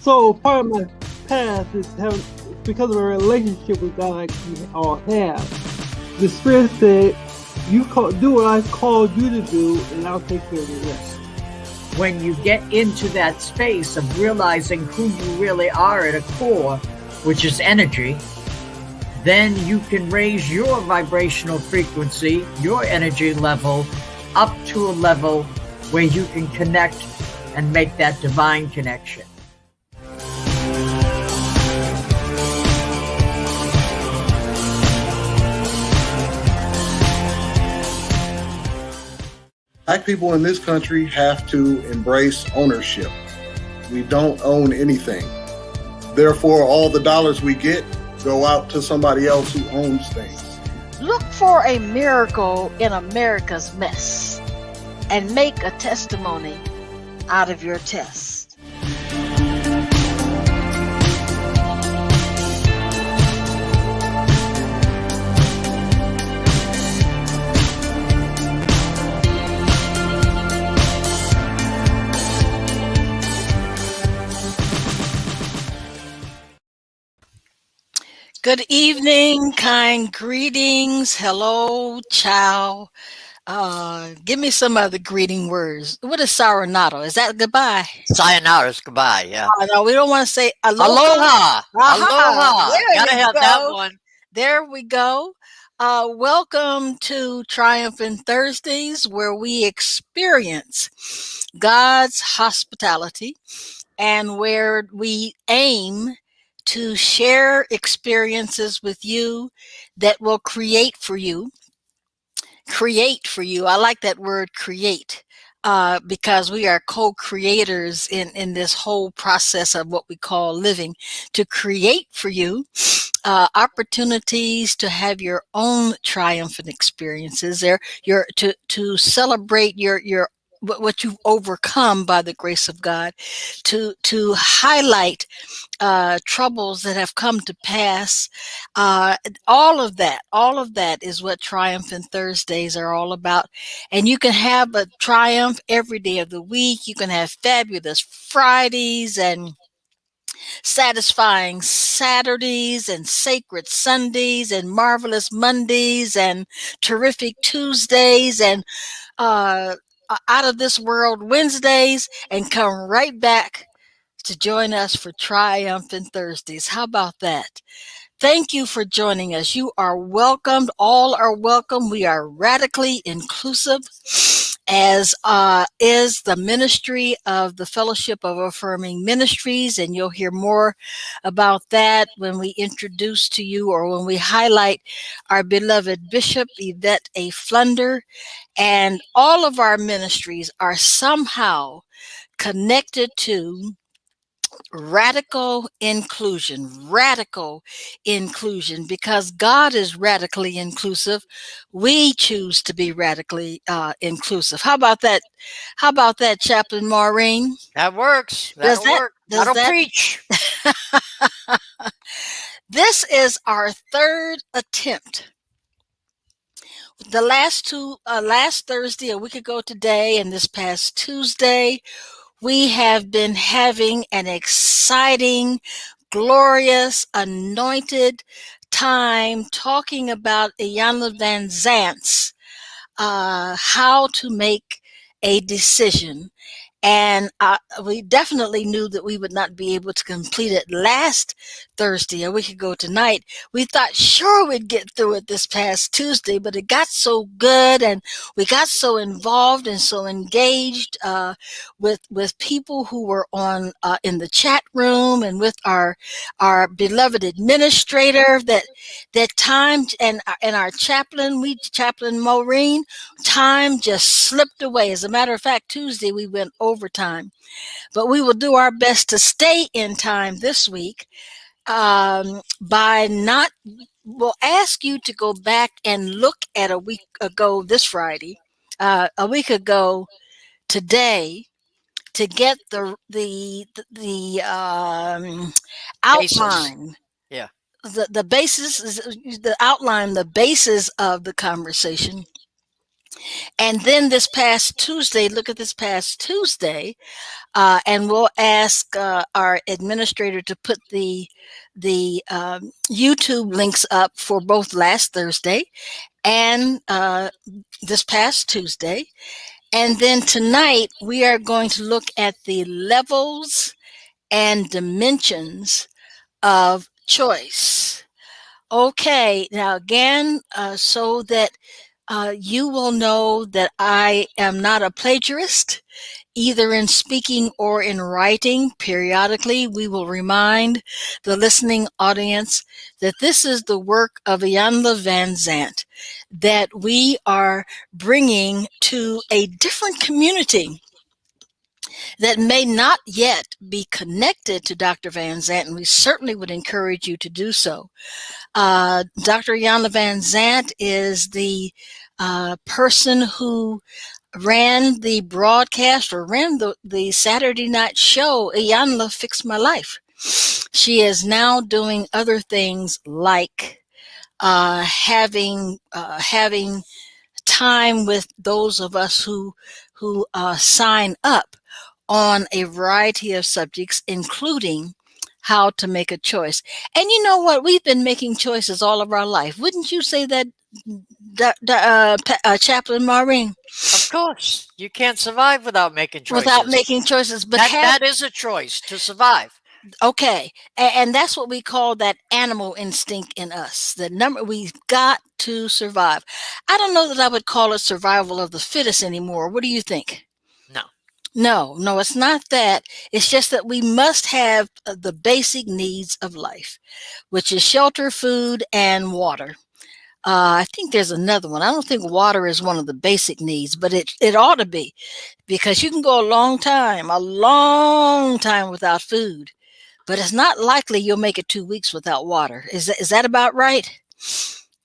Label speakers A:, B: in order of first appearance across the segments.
A: So part of my past is having, because of a relationship with God like we all have. The Spirit said, do what I called you to do, and I'll take care of the rest.
B: When you get into that space of realizing who you really are at a core, which is energy, then you can raise your vibrational frequency, your energy level, up to a level where you can connect and make that divine connection.
C: Black people in this country have to embrace ownership. We don't own anything. Therefore, all the dollars we get go out to somebody else who owns things.
D: Look for a miracle in America's mess and make a testimony out of your test. Good evening, kind greetings, hello, ciao. Give me some other greeting words. What is sayonara? Is that goodbye?
E: Sayonara is goodbye, yeah.
D: No, we don't want to say aloha.
E: Aloha. Aloha.
D: There
E: Gotta
D: you
E: have
D: go.
E: that one.
D: There we go. Welcome to Triumphant Thursdays, where we experience God's hospitality and where we aim to share experiences with you that will create for you. I like that word create, because we are co-creators in this whole process of what we call living, to create for you opportunities to have your own triumphant experiences there, to celebrate your what you've overcome by the grace of God, to highlight troubles that have come to pass. All of that is what Triumphant Thursdays are all about. And you can have a triumph every day of the week. You can have fabulous Fridays and satisfying Saturdays and sacred Sundays and marvelous Mondays and terrific Tuesdays and out of this world Wednesdays, and come right back to join us for Triumphant Thursdays. How about that? Thank you for joining us. You are welcomed. All are welcome. We are radically inclusive, as is the ministry of the Fellowship of Affirming Ministries, and you'll hear more about that when we introduce to you, or when we highlight our beloved Bishop Yvette A. Flunder. And all of our ministries are somehow connected to radical inclusion, because God is radically inclusive. We choose to be radically inclusive. How about that? How about that, Chaplain Maureen?
E: That works. That'll work. That'll preach.
D: This is our third attempt. The last Thursday, a week ago today, and this past Tuesday, we have been having an exciting, glorious, anointed time talking about Iyanla Vanzant's how to make a decision. And we definitely knew that we would not be able to complete it last Thursday, a week ago tonight. We thought sure we'd get through it this past Tuesday, but it got so good, and we got so involved and so engaged with people who were on in the chat room, and with our beloved administrator, that time and our chaplain Maureen, time just slipped away. As a matter of fact, Tuesday we went overtime, but we will do our best to stay in time this week. We'll ask you to go back and look at a week ago this Friday, a week ago today, to get the outline.
E: Yeah.
D: The basis, the outline, the basis of the conversation. And then this past Tuesday, look at this past Tuesday, and we'll ask our administrator to put the YouTube links up for both last Thursday and this past Tuesday. And then tonight we are going to look at the levels and dimensions of choice. Okay, now again, so that you will know that I am not a plagiarist, either in speaking or in writing. Periodically, we will remind the listening audience that this is the work of Iyanla Vanzant that we are bringing to a different community that may not yet be connected to Dr. Vanzant, and we certainly would encourage you to do so. Dr. Iyanla Vanzant is the person who ran the broadcast or ran the Saturday night show, Iyanla Fixed My Life. She is now doing other things like having time with those of us who sign up on a variety of subjects, including how to make a choice. And you know what? We've been making choices all of our life. Wouldn't you say that, Chaplain Maureen?
E: Of course. You can't survive without making choices.
D: Without making choices. But
E: that is a choice to survive.
D: Okay. And that's what we call that animal instinct in us. We've got to survive. I don't know that I would call it survival of the fittest anymore. What do you think? No, it's not that. It's just that we must have the basic needs of life, which is shelter, food, and water. I think there's another one. I don't think water is one of the basic needs, but it ought to be, because you can go a long time without food, but it's not likely you'll make it 2 weeks without water. Is that about right?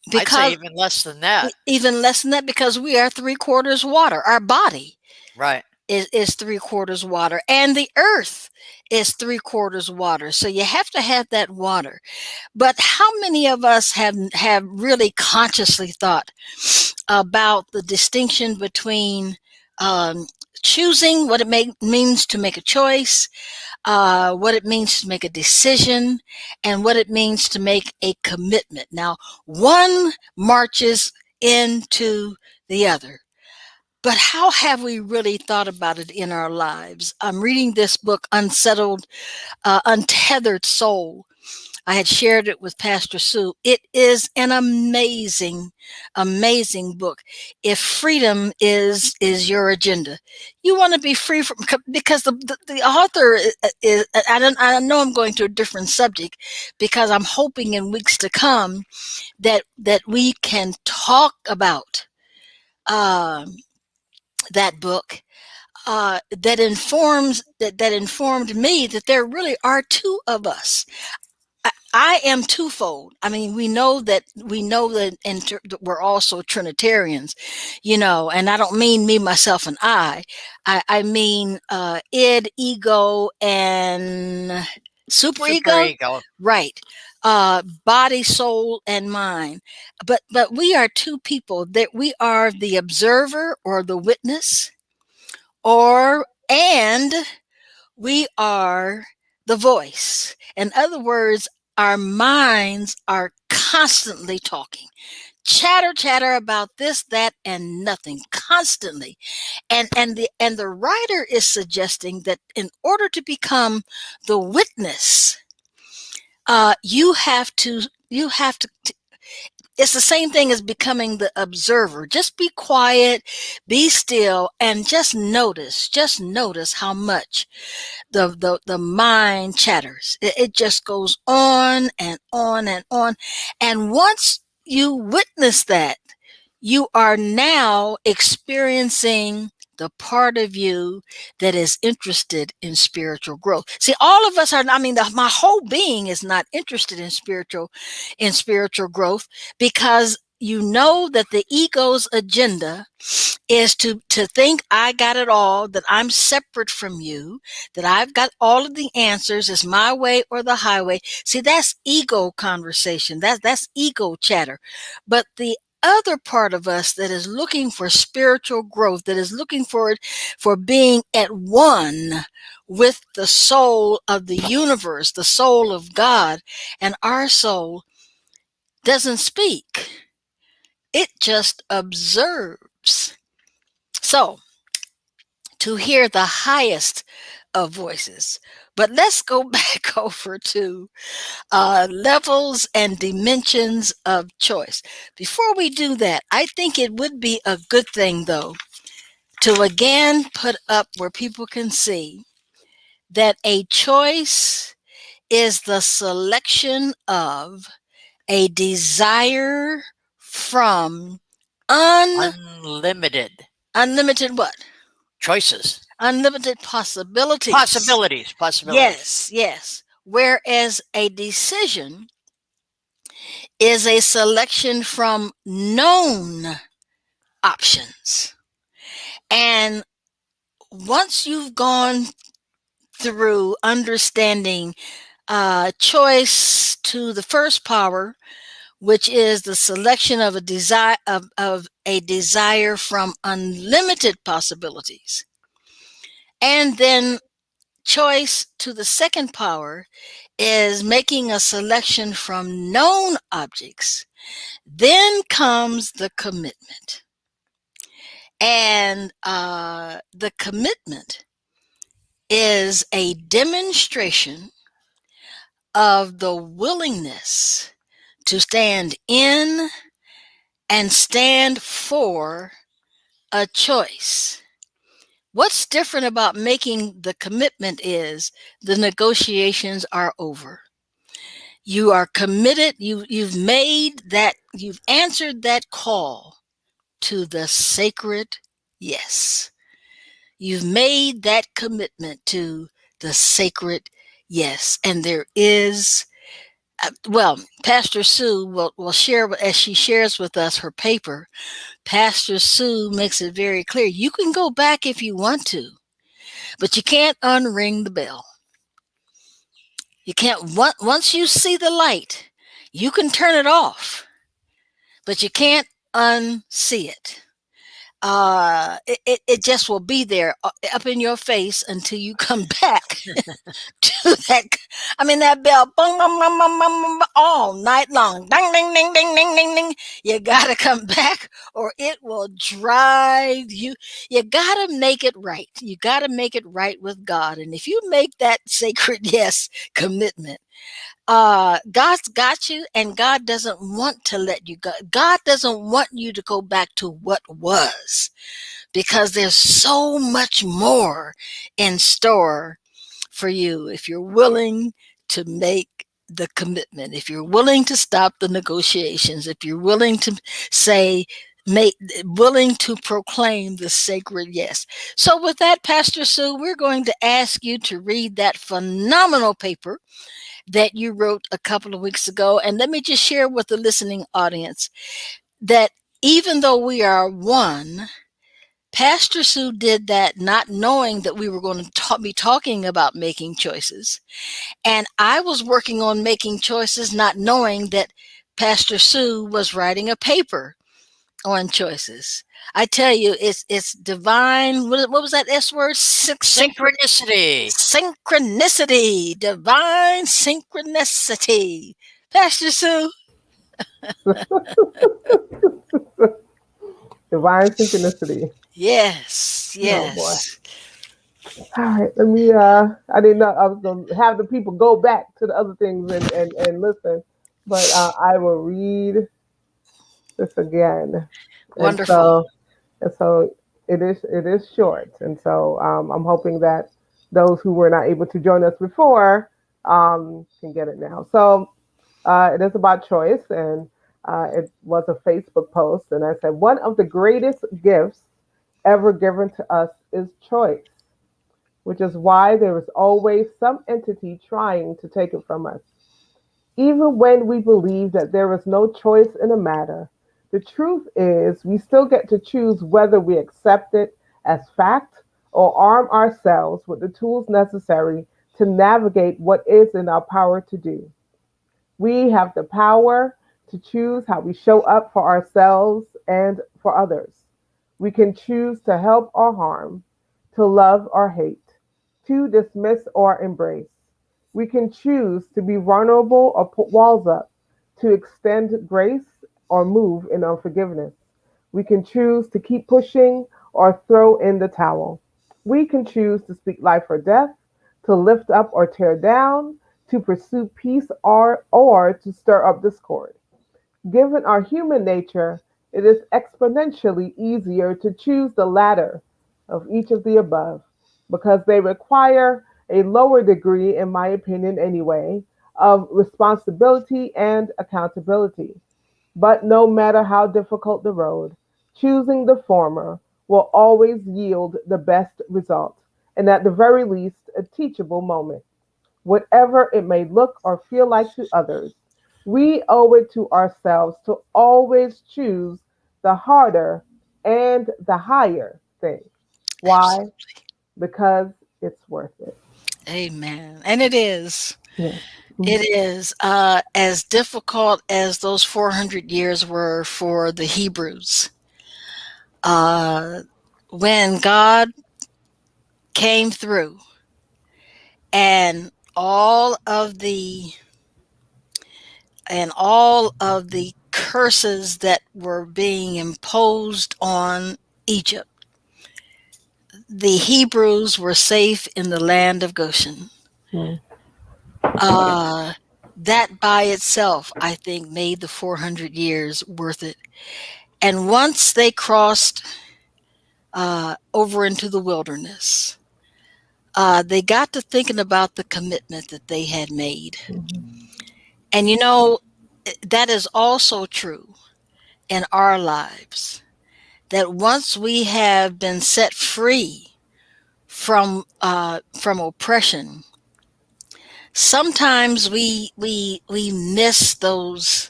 E: Because, I'd say even less than that.
D: Even less than that, because we are 3/4 water. Our body.
E: Right.
D: Is 3/4 water, and the earth is 3/4 water. So you have to have that water. But how many of us have really consciously thought about the distinction between choosing, what it means to make a choice, what it means to make a decision, and what it means to make a commitment? Now, one marches into the other. But how have we really thought about it in our lives? I'm reading this book, Untethered Soul. I had shared it with Pastor Sue. It is an amazing, amazing book. If freedom is your agenda, you want to be free from, because the author is, I know I'm going to a different subject, because I'm hoping in weeks to come that we can talk about that book that informed me that there really are two of us. I am twofold. I mean, we know that we're also Trinitarians, and I don't mean me, myself, and I mean id, ego, and superego. Right. Body, soul, and mind. But we are two people. That we are the observer or the witness, and we are the voice. In other words, our minds are constantly talking. Chatter about this, that, and nothing, constantly. And the writer is suggesting that in order to become the witness, you have to it's the same thing as becoming the observer. Just be quiet, be still, and just notice how much the mind chatters. It just goes on and on and on. And once you witness that, you are now experiencing the part of you that is interested in spiritual growth. See, all of us are, my whole being is not interested in spiritual growth, because you know that the ego's agenda is to think I got it all, that I'm separate from you, that I've got all of the answers, it's my way or the highway. See, that's ego conversation. That's ego chatter. But the other part of us that is looking for spiritual growth, that is looking for being at one with the soul of the universe, the soul of God, and our soul doesn't speak. It just observes. So, to hear the highest of voices. But let's go back over to levels and dimensions of choice. Before we do that, I think it would be a good thing, though, to again put up where people can see that a choice is the selection of a desire from un
E: Unlimited
D: unlimited what?
E: choices.
D: Unlimited possibilities.
E: Possibilities.
D: Yes, yes. Whereas a decision is a selection from known options. And once you've gone through understanding choice to the first power, which is the selection of of a desire from unlimited possibilities, and then choice to the second power is making a selection from known objects. Then comes the commitment. And the commitment is a demonstration of the willingness to stand in and stand for a choice. What's different about making the commitment is the negotiations are over. You are committed, you've answered that call to the sacred yes. You've made that commitment to the sacred yes. And there is, Pastor Sue will share, as she shares with us her paper. Pastor Sue makes it very clear. You can go back if you want to, but you can't unring the bell. You can't, once you see the light, you can turn it off, but you can't unsee it. It just will be there up in your face until you come back to that. I mean, that bell, bung, bung, bung, bung, bung, bung, all night long. Ding, ding, ding, ding, ding, ding, ding. You got to come back or it will drive you. You got to make it right. You got to make it right with God. And if you make that sacred yes commitment, God's got you, and God doesn't want to let you go. God doesn't want you to go back to what was, because there's so much more in store for you if you're willing to make the commitment, if you're willing to stop the negotiations, if you're willing to say, willing to proclaim the sacred yes. So with that, Pastor Sue, we're going to ask you to read that phenomenal paper that you wrote a couple of weeks ago. And let me just share with the listening audience that even though we are one, Pastor Sue did that not knowing that we were going to be talking about making choices. And I was working on making choices not knowing that Pastor Sue was writing a paper on choices. I tell you, it's divine. What was that S word?
E: Synchronicity.
D: Synchronicity. Divine synchronicity. Pastor Sue.
F: Divine synchronicity.
D: Yes,
F: Oh boy.
D: yes.
F: All right, let me. I didn't know I was gonna have the people go back to the other things and listen, but I will read this again. And
D: Wonderful.
F: so it is short, and so I'm hoping that those who were not able to join us before can get it now. So it is about choice, and it was a Facebook post, and I said one of the greatest gifts ever given to us is choice, which is why there is always some entity trying to take it from us. Even when we believe that there is no choice in a matter, the truth is we still get to choose whether we accept it as fact or arm ourselves with the tools necessary to navigate what is in our power to do. We have the power to choose how we show up for ourselves and for others. We can choose to help or harm, to love or hate, to dismiss or embrace. We can choose to be vulnerable or put walls up, to extend grace or move in unforgiveness. We can choose to keep pushing or throw in the towel. We can choose to speak life or death, to lift up or tear down, to pursue peace or to stir up discord. Given our human nature, it is exponentially easier to choose the latter of each of the above because they require a lower degree, in my opinion anyway, of responsibility and accountability. But no matter how difficult the road, choosing the former will always yield the best result, and at the very least, a teachable moment. Whatever it may look or feel like to others, we owe it to ourselves to always choose the harder and the higher thing. Why?
D: Absolutely.
F: Because it's worth it.
D: Amen. And it is.
F: Yes.
D: It is as difficult as those 400 years were for the Hebrews. Uh, when God came through and all of the curses that were being imposed on Egypt, the Hebrews were safe in the land of Goshen.
F: Mm.
D: Uh, that by itself, I think, made the 400 years worth it. And once they crossed over into the wilderness, they got to thinking about the commitment that they had made.
F: Mhm.
D: And you know, that is also true in our lives. That once we have been set free from oppression, sometimes we miss those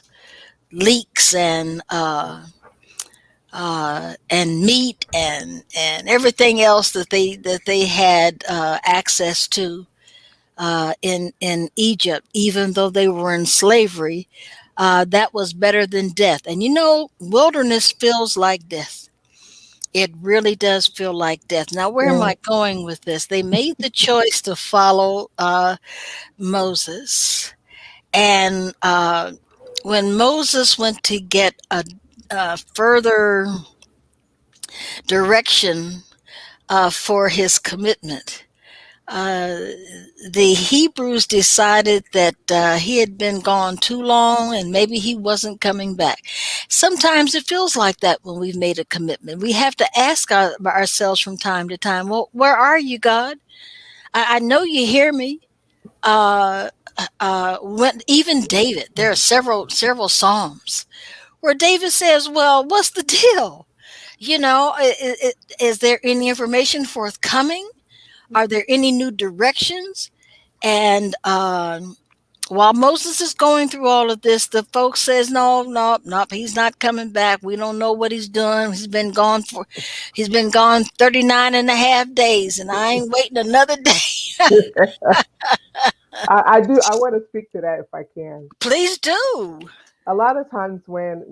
D: leeks and meat and everything else that they had access to in Egypt, even though they were in slavery. That was better than death. And you know, wilderness feels like death. It really does feel like death. Now, where am
F: Yeah.
D: I going with this? They made the choice to follow Moses. And when Moses went to get a further direction for his commitment, uh, the Hebrews decided that he had been gone too long and maybe he wasn't coming back. Sometimes it feels like that when we've made a commitment. We have to ask ourselves from time to time, well, where are you, God? I know you hear me. Uh, when even David, there are several psalms where David says, "Well, what's the deal? You know, is there any information forthcoming? Are there any new directions?" And while Moses is going through all of this, the folks says, "No, no, no, he's not coming back. We don't know what he's doing. He's been gone 39 and a half days, and I ain't waiting another day."
F: I do. I want to speak to that if I can.
D: Please do.
F: A lot of times when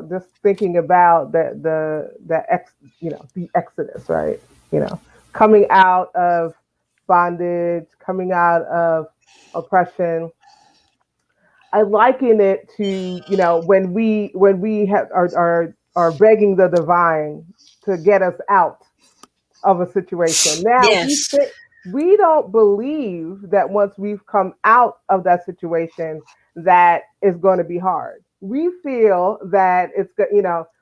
F: just thinking about the exodus, right? You know, coming out of bondage, coming out of oppression. I liken it to when we are begging the divine to get us out of a situation. Now
D: Yes.
F: we don't believe that once we've come out of that situation that it's going to be hard. We feel that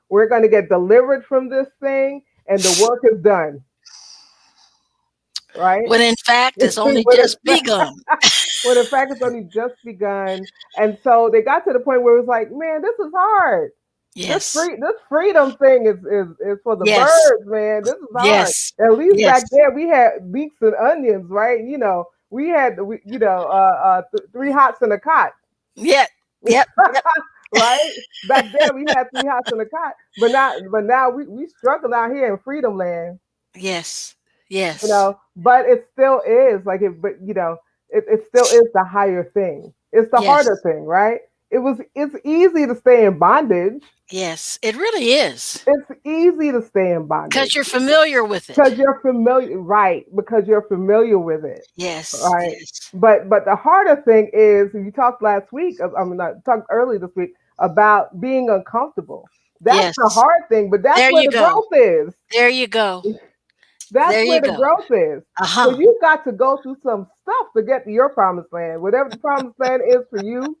F: we're going to get delivered from this thing and the work is done, right?
D: When in fact, it's only
F: when,
D: just
F: in,
D: begun.
F: when in fact it's only just begun. And so they got to the point where it was like, man, this is hard.
D: Yes.
F: This freedom thing is for the
D: Yes.
F: birds, man. This is hard.
D: Yes.
F: At least back
D: Yes.
F: there we had leeks and onions, right? We had three hots and a cot,
D: Yep. Yep. Yep.
F: right? Back there we had three hots and a cot, but now we struggle out here in freedom land,
D: Yes. Yes.
F: But it still is like it, but it still is the higher thing. It's the harder
D: Yes.
F: thing, right? it's easy to stay in bondage.
D: Yes, it really is.
F: It's easy to stay in
D: Because
F: bondage
D: you're familiar with
F: because
D: it.
F: you're familiar, right? Because you're familiar with it,
D: Yes,
F: right?
D: yes,
F: But the harder thing is, you talked last week. I mean, I talked early this week about being uncomfortable. That's the
D: yes.
F: hard thing, but that's
D: There
F: where
D: you
F: the
D: go.
F: growth is.
D: There you go.
F: That's
D: There
F: where
D: you
F: the
D: go.
F: growth is. So
D: Uh-huh.
F: you got to go through some stuff to get to your promised land. Whatever the promised land is for you,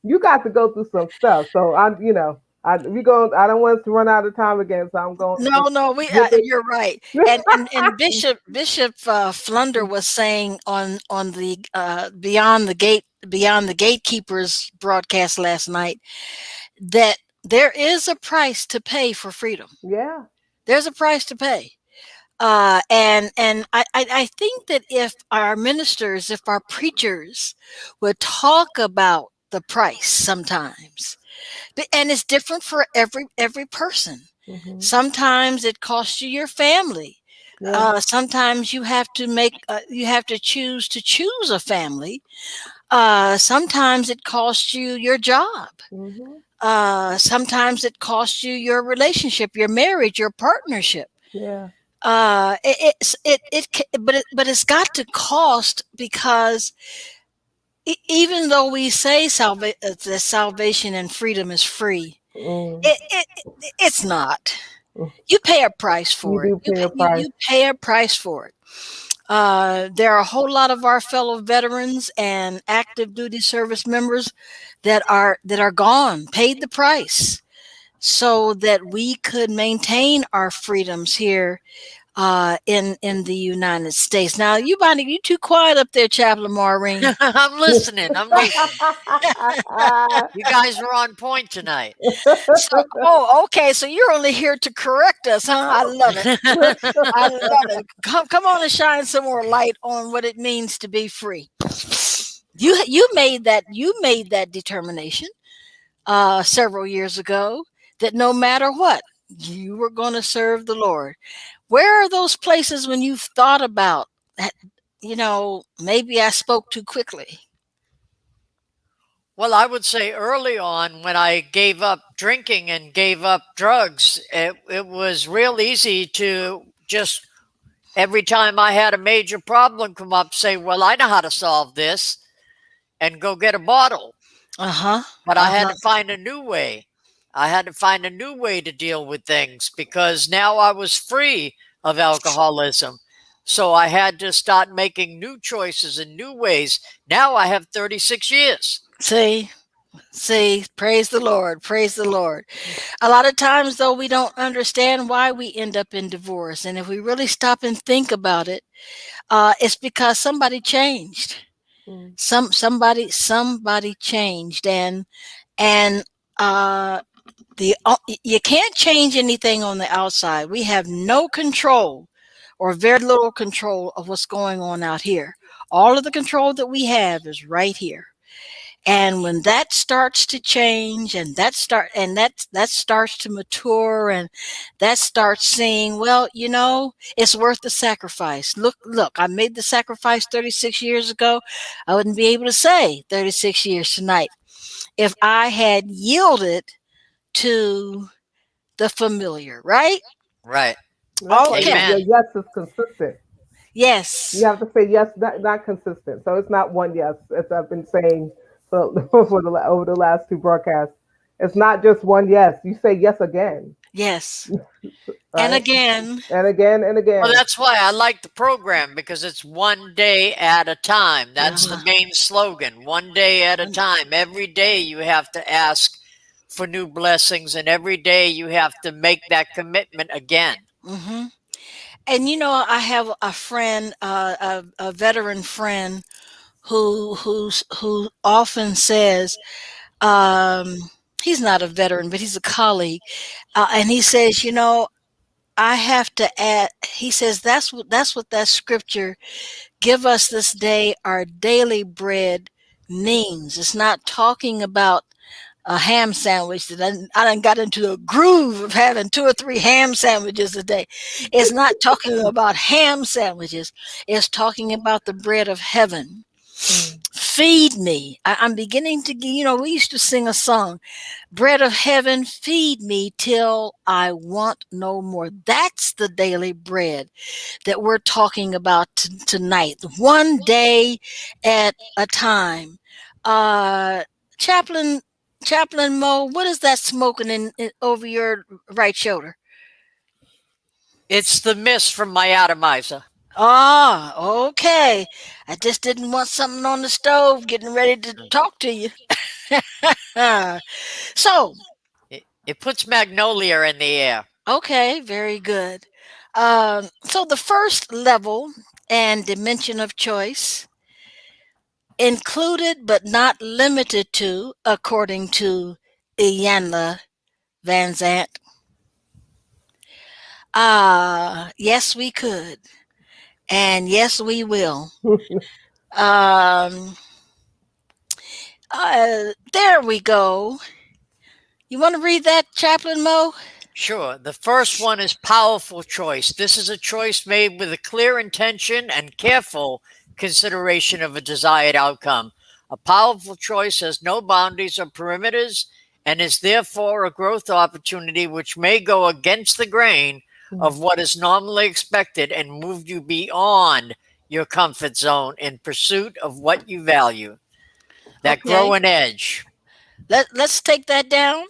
F: you got to go through some stuff. So I don't want us to run out of time again. So I'm going to
D: No,
F: just
D: no,
F: give it.
D: you're right. And Bishop Flunder was saying on the Beyond the Gatekeepers broadcast last night that there is a price to pay for freedom.
F: Yeah.
D: There's a price to pay. And I think that if our ministers, if our preachers would talk about the price sometimes, and it's different for every person.
F: Hmm.
D: Sometimes it costs you your family.
F: Yeah.
D: Sometimes you have to choose a family. Sometimes it costs you your job.
F: Hmm.
D: Sometimes it costs you your relationship, your marriage, your partnership.
F: Yeah.
D: But it's got to cost because even though we say that salvation and freedom is free,
F: Mm.
D: it's not.
F: Mm.
D: You pay a price
F: You
D: for it.
F: do pay a price.
D: You pay a price for it. There are a whole lot of our fellow veterans and active duty service members that are gone, paid the price, so that we could maintain our freedoms here in the United States. Now, you too quiet up there, Chaplain Maureen.
E: I'm listening. I'm listening. You guys are on point tonight.
D: So, oh, okay. So you're only here to correct us, huh? I love it. I love it. Come on and shine some more light on what it means to be free. You made that determination several years ago that no matter what, you were going to serve the Lord. Where are those places when you've thought about that? Maybe I spoke too quickly.
E: Well, I would say early on when I gave up drinking and gave up drugs, it was real easy to just every time I had a major problem come up, say, well, I know how to solve this and go get a bottle.
D: Uh huh.
E: But I
D: Uh
E: had
D: huh.
E: to find a new way. I had to find a new way to deal with things because now I was free of alcoholism. So I had to start making new choices and new ways. Now I have 36 years.
D: See, praise the Lord, praise the Lord. A lot of times, though, we don't understand why we end up in divorce. And if we really stop and think about it, it's because somebody changed.
F: Mm.
D: Somebody changed. And uh, you can't change anything on the outside. We have no control or very little control of what's going on out here. All of the control that we have is right here. And when that starts to change and that starts to mature and that starts seeing, well, it's worth the sacrifice. Look, I made the sacrifice 36 years ago. I wouldn't be able to say 36 years tonight if I had yielded to the familiar, right?
E: Right.
F: That's why
D: Okay.
F: your
E: Amen.
F: yes is consistent. You
D: Yes.
F: have to say yes, not consistent. So it's not one yes, as I've been saying over the last two broadcasts. It's not just one yes. You say yes again,
D: Yes. And
F: right?
D: again.
F: And again and
E: Well,
F: again.
E: that's why I like the program because it's one day at a time. That's the
D: Uh-huh.
E: main slogan, one day at a time. Every day you have to ask for new blessings, and every day you have to make that commitment again.
D: Hmm. And I have a friend, a veteran friend, who often says, um, he's not a veteran, but he's a colleague, and he says, I have to add. He says that's what that scripture, "Give us this day our daily bread," means. It's not talking about a ham sandwich that I done got into a groove of having two or three ham sandwiches a day. It's not talking about ham sandwiches. It's talking about the bread of heaven.
F: Mm.
D: Feed me. I'm beginning to, we used to sing a song, bread of heaven, feed me till I want no more. That's the daily bread that we're talking about tonight, one day at a time. Uh, Chaplain, Chaplain Mo, what is that smoking over your right shoulder?
E: It's the mist from my atomizer.
D: Ah, okay. I just didn't want something on the stove getting ready to talk to you. So,
E: It puts magnolia in the air.
D: okay, very good. So the first level and dimension of choice, included but not limited to, according to Iyanla Vanzant. Yes, we could, and yes, we will. Um, there we go. You want to read that, Chaplain Mo?
E: Sure. The first one is powerful choice. This is a choice made with a clear intention and careful consideration of a desired outcome. A powerful choice has no boundaries or perimeters and is therefore a growth opportunity which may go against the grain of what is normally expected and move you beyond your comfort zone in pursuit of what you value. That
D: Okay,
E: growing edge.
D: let's take that down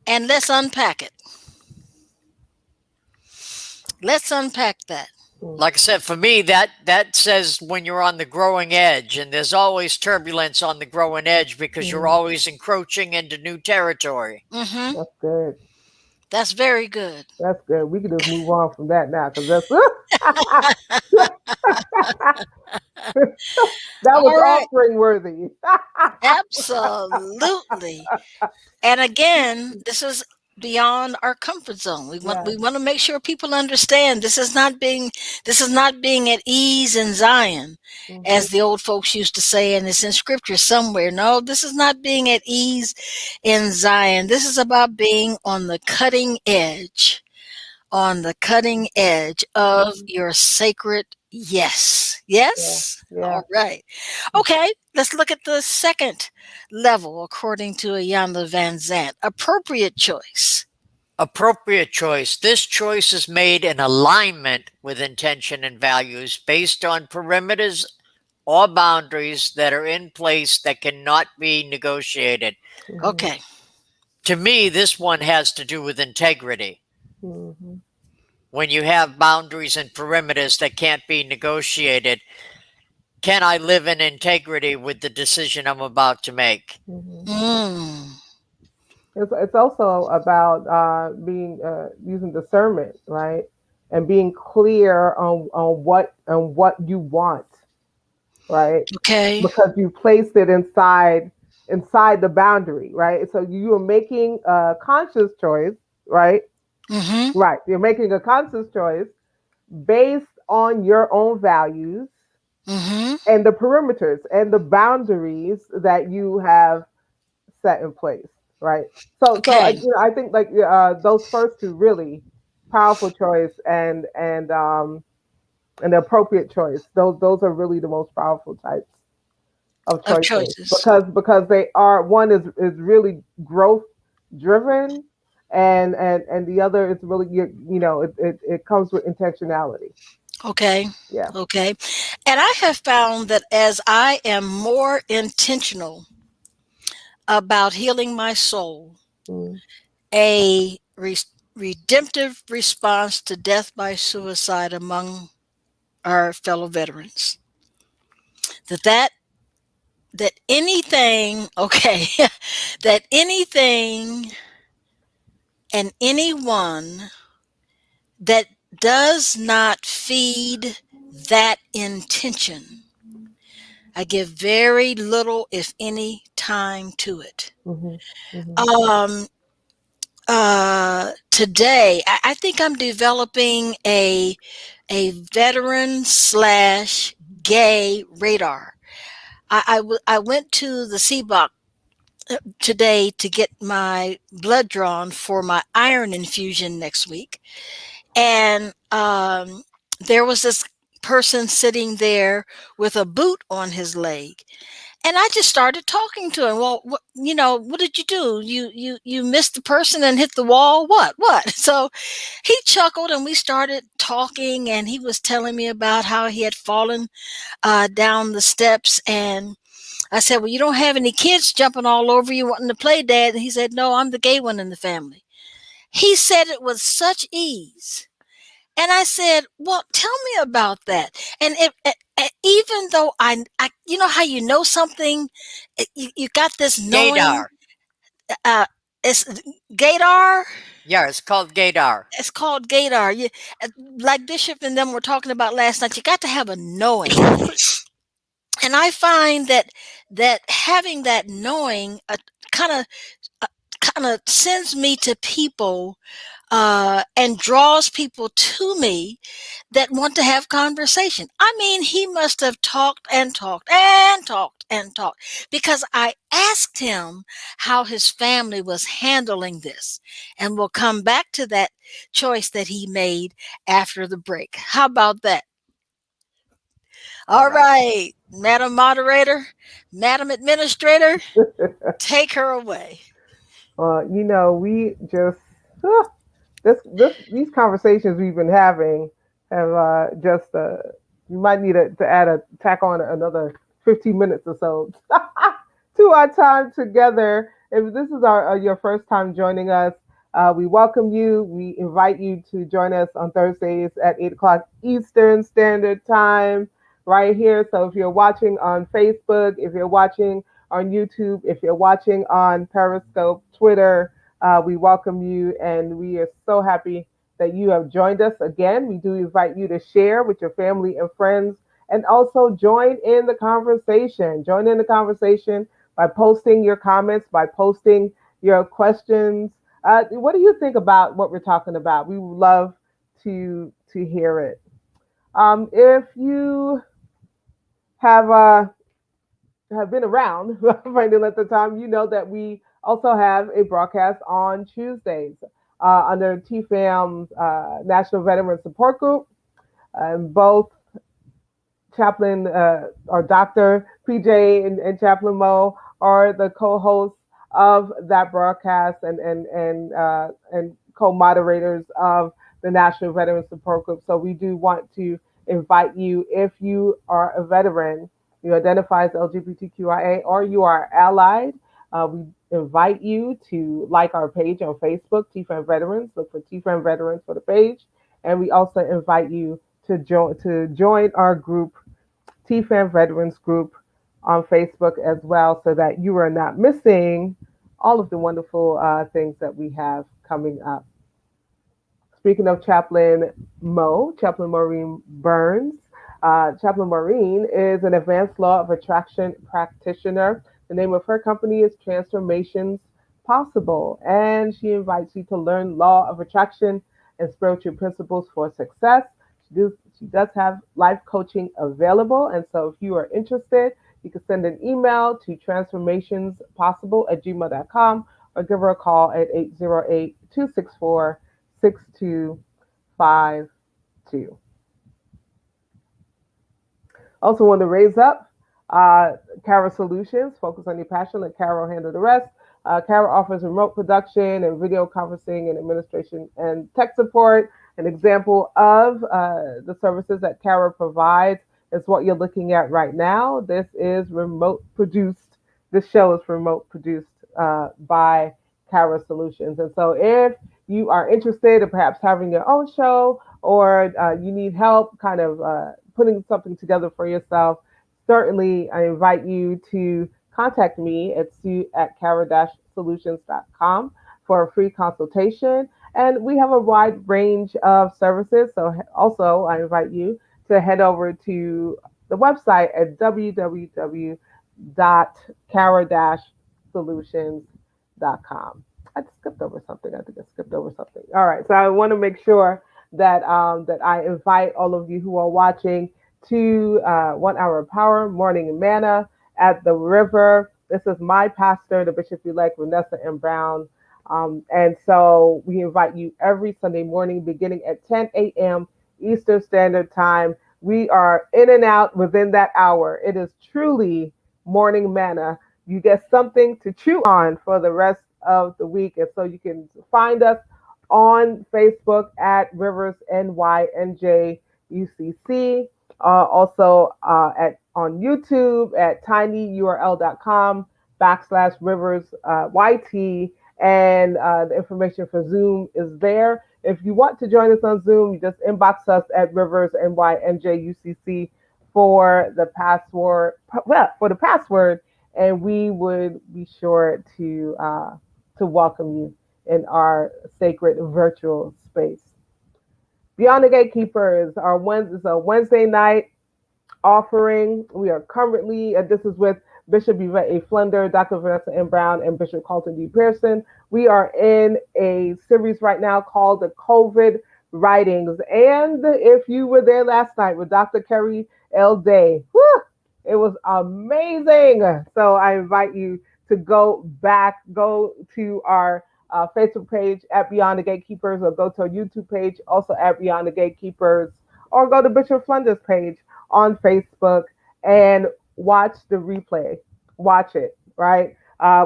D: and let's unpack it. Let's unpack that.
E: Like I said, for me, that says when you're on the growing edge, and there's always turbulence on the growing edge because you're always encroaching into new territory.
D: Mm-hmm.
F: That's good.
D: That's very good.
F: That's good. We can just move on from that now because that's that was
D: All right.
F: offering worthy.
D: Absolutely. And again, this is beyond our comfort zone.
F: Yeah.
D: We want to make sure people understand this is not being at ease in Zion,
F: Mhm.
D: as the old folks used to say, and it's in scripture somewhere. No, this is not being at ease in Zion. This is about being on the cutting edge of your sacred yes.
F: Yeah.
D: Yes?
F: Yeah.
D: All right. Okay, let's look at the second level according to Iyanla Vanzant. Appropriate choice.
E: Appropriate choice. This choice is made in alignment with intention and values based on perimeters or boundaries that are in place that cannot be negotiated.
F: Mhm.
D: Okay.
E: To me, this one has to do with integrity.
F: Mhm.
E: When you have boundaries and perimeters that can't be negotiated, can I live in integrity with the decision I'm about to make?
F: Mhm.
D: Mm.
F: It's also about being using discernment, right, and being clear on what you want, right,
D: Okay.
F: because you placed it inside the boundary, right. So you are making a conscious choice, right.
D: Mm-hmm.
F: Right. You're making a conscious choice based on your own values
D: Mm-hmm.
F: and the perimeters and the boundaries that you have set in place, right?
D: Okay.
F: I think like those first two really powerful choice and the appropriate choice. Those are really the most powerful types of
D: Of
F: choices
D: choices.
F: because they are one is really growth driven and the other is really it comes with intentionality.
D: Okay.
F: Yeah.
D: Okay. And I have found that as I am more intentional about healing my soul,
F: Mm,
D: a redemptive response to death by suicide among our fellow veterans. That that that anything, okay, that anything and anyone that does not feed that intention, I give very little, if any, time to it.
F: mhm, mhm,
D: Um, Today, I think I'm developing a veteran slash gay radar. I went to the CBOC today to get my blood drawn for my iron infusion next week. And there was this person sitting there with a boot on his leg. And I just started talking to him. Well, what did you do? You missed the person and hit the wall. What? So he chuckled, and we started talking. And he was telling me about how he had fallen down the steps. And I said, "Well, you don't have any kids jumping all over you wanting to play, Dad?" And he said, "No, I'm the gay one in the family." He said it with such ease. And I said, "Well, tell me about that." And even though you know how you know something, you got this knowing.
E: Gaydar.
D: Uh, it's Gaydar.
E: Yeah, it's called Gaydar.
D: It's called Gaydar. Like Bishop and them were talking about last night. You got to have a knowing, and I find that having that knowing kind of kind of sends me to people and draws people to me that want to have conversation. I mean, he must have talked and talked and talked and talked because I asked him how his family was handling this. And we'll come back to that choice that he made after the break. How about that?
E: All
D: All
E: right.
D: right, Madam Moderator, Madam Administrator, take her away.
F: We just these conversations we've been having have just you might need to add a tack on another 15 minutes or so to our time together. If this is your first time joining us, we welcome you. We invite you to join us on Thursdays at 8 o'clock Eastern Standard Time, right here. So if you're watching on Facebook, if you're watching on YouTube, if you're watching on Periscope, Twitter, we welcome you, and we are so happy that you have joined us again. We do invite you to share with your family and friends, and also join in the conversation. Join in the conversation by posting your comments, by posting your questions. What do you think about what we're talking about? We would love to hear it. If you have been around for any length of time, you know that we also have a broadcast on Tuesdays under TFAM's National Veteran Support Group. Both Chaplain or Dr. PJ and Chaplain Mo are the co-hosts of that broadcast and co-moderators of the National Veteran Support Group. So we do want to invite you, if you are a veteran, you identify as LGBTQIA, or you are allied, we invite you to like our page on Facebook, TFAM Veterans. Look for TFAM Veterans for the page. And we also invite you to join our group, TFAM Veterans Group, on Facebook as well, so that you are not missing all of the wonderful things that we have coming up. Speaking of Chaplain Maureen Burns, Chaplain Maureen is an advanced law of attraction practitioner. The name of her company is Transformations Possible, and she invites you to learn law of attraction and spiritual principles for success. She does have life coaching available, and so if you are interested, you can send an email to transformationspossible@gmail.com or give her a call at 808-264-6252. Also want to raise up Carol Solutions. Focus on your passion. Let Carol handle the rest. Carol offers remote production and video conferencing and administration and tech support. An example of the services that Carol provides is what you're looking at right now. This is remote produced. This show is remote produced by Carol Solutions. And so if you are interested in perhaps having your own show, or you need help kind of putting something together for yourself, certainly I invite you to contact me at sue@cara-solutions.com for a free consultation. And we have a wide range of services. So also I invite you to head over to the website at www.cara-solutions.com. I skipped over something. I think I skipped over something. All right. So I want to make sure that I invite all of you who are watching to 1 Hour Power Morning Manna at the River. This is my pastor, the Bishop-elect Vanessa M. Brown. And so we invite you every Sunday morning beginning at 10 a.m. Eastern Standard Time We are in and out within that hour. It is truly morning manna. You get something to chew on for the rest of the week. And so you can find us on Facebook at Rivers NYNJ UCC. Also at on YouTube at tinyurl.com/Rivers YT. And the information for Zoom is there. If you want to join us on Zoom, you just inbox us at Rivers NYNJ for the password. Well, for the password, and we would be sure to welcome you in our sacred virtual space. Beyond the Gatekeepers, is a Wednesday night offering. We are currently, this is with Bishop Yvette A. Flunder, Dr. Vanessa M. Brown, and Bishop Carlton D. Pearson. We are in a series right now called the COVID Writings. And if you were there last night with Dr. Kerry L. Day, whew, it was amazing. So I invite you to go to our Facebook page at Beyond the Gatekeepers, or go to our YouTube page also at Beyond the Gatekeepers, or go to Bishop Flunder's page on Facebook and watch the replay. Watch it, right?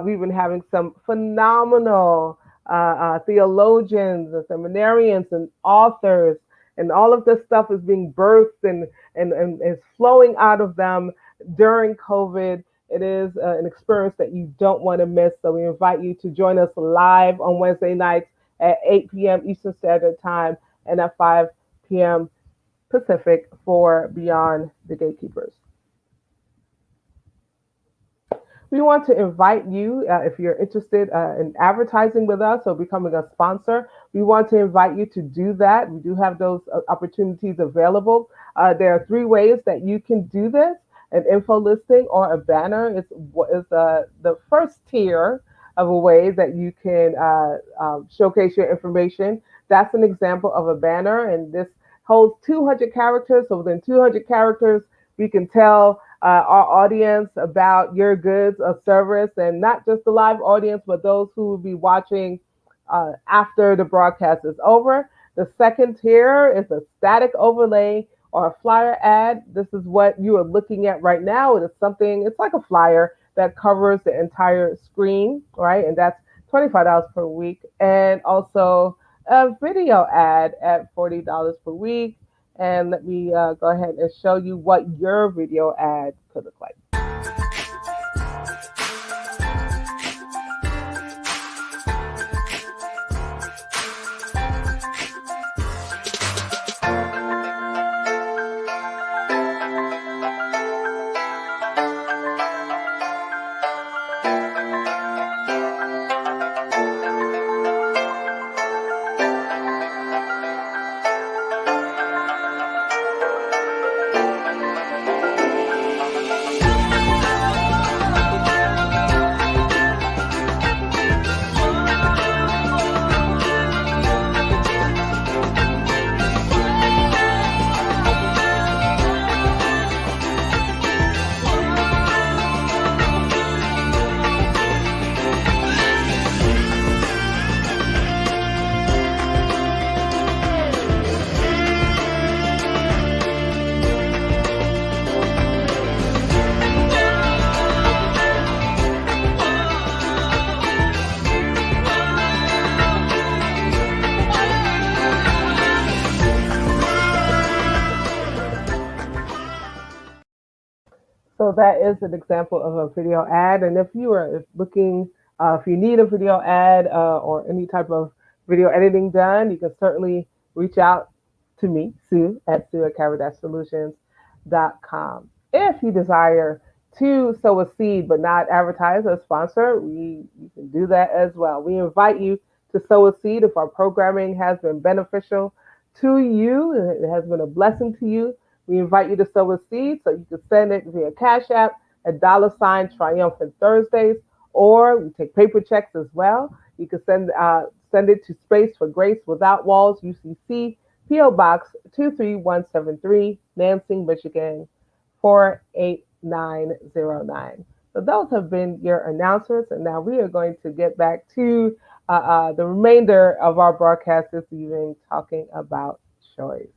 F: We've been having some phenomenal theologians and seminarians and authors, and all of this stuff is being birthed and is flowing out of them during COVID. It is an experience that you don't want to miss. So we invite you to join us live on Wednesday nights at 8 p.m. Eastern Standard Time and at 5 p.m. Pacific for Beyond the Gatekeepers. We want to invite you, if you're interested in advertising with us or becoming a sponsor, we want to invite you to do that. We do have those opportunities available. There are 3 ways that you can do this: an info listing or a banner. Is the first tier of a way that you can showcase your information. That's an example of a banner, and this holds 200 characters. So within 200 characters, we can tell our audience about your goods or service, and not just the live audience, but those who will be watching after the broadcast is over. The second tier is a static overlay or a flyer ad. This is what you are looking at right now. It's like a flyer that covers the entire screen, right? And that's $25 per week. And also a video ad at $40 per week. And let me go ahead and show you what your video ad could look like. So that is an example of a video ad. And if you are looking, if you need a video ad or any type of video editing done, you can certainly reach out to me, Sue, at sue@carradasolutions.com. If you desire to sow a seed but not advertise or sponsor, you can do that as well. We invite you to sow a seed if our programming has been beneficial to you, it has been a blessing to you. We invite you to sow a seed, so you can send it via Cash App at $Triumphant Thursdays, or we take paper checks as well. You can send it to Space for Grace Without Walls, UCC, P.O. Box 23173, Lansing, Michigan 48909. So those have been your announcements, and now we are going to get back to the remainder of our broadcast this evening, talking about choice.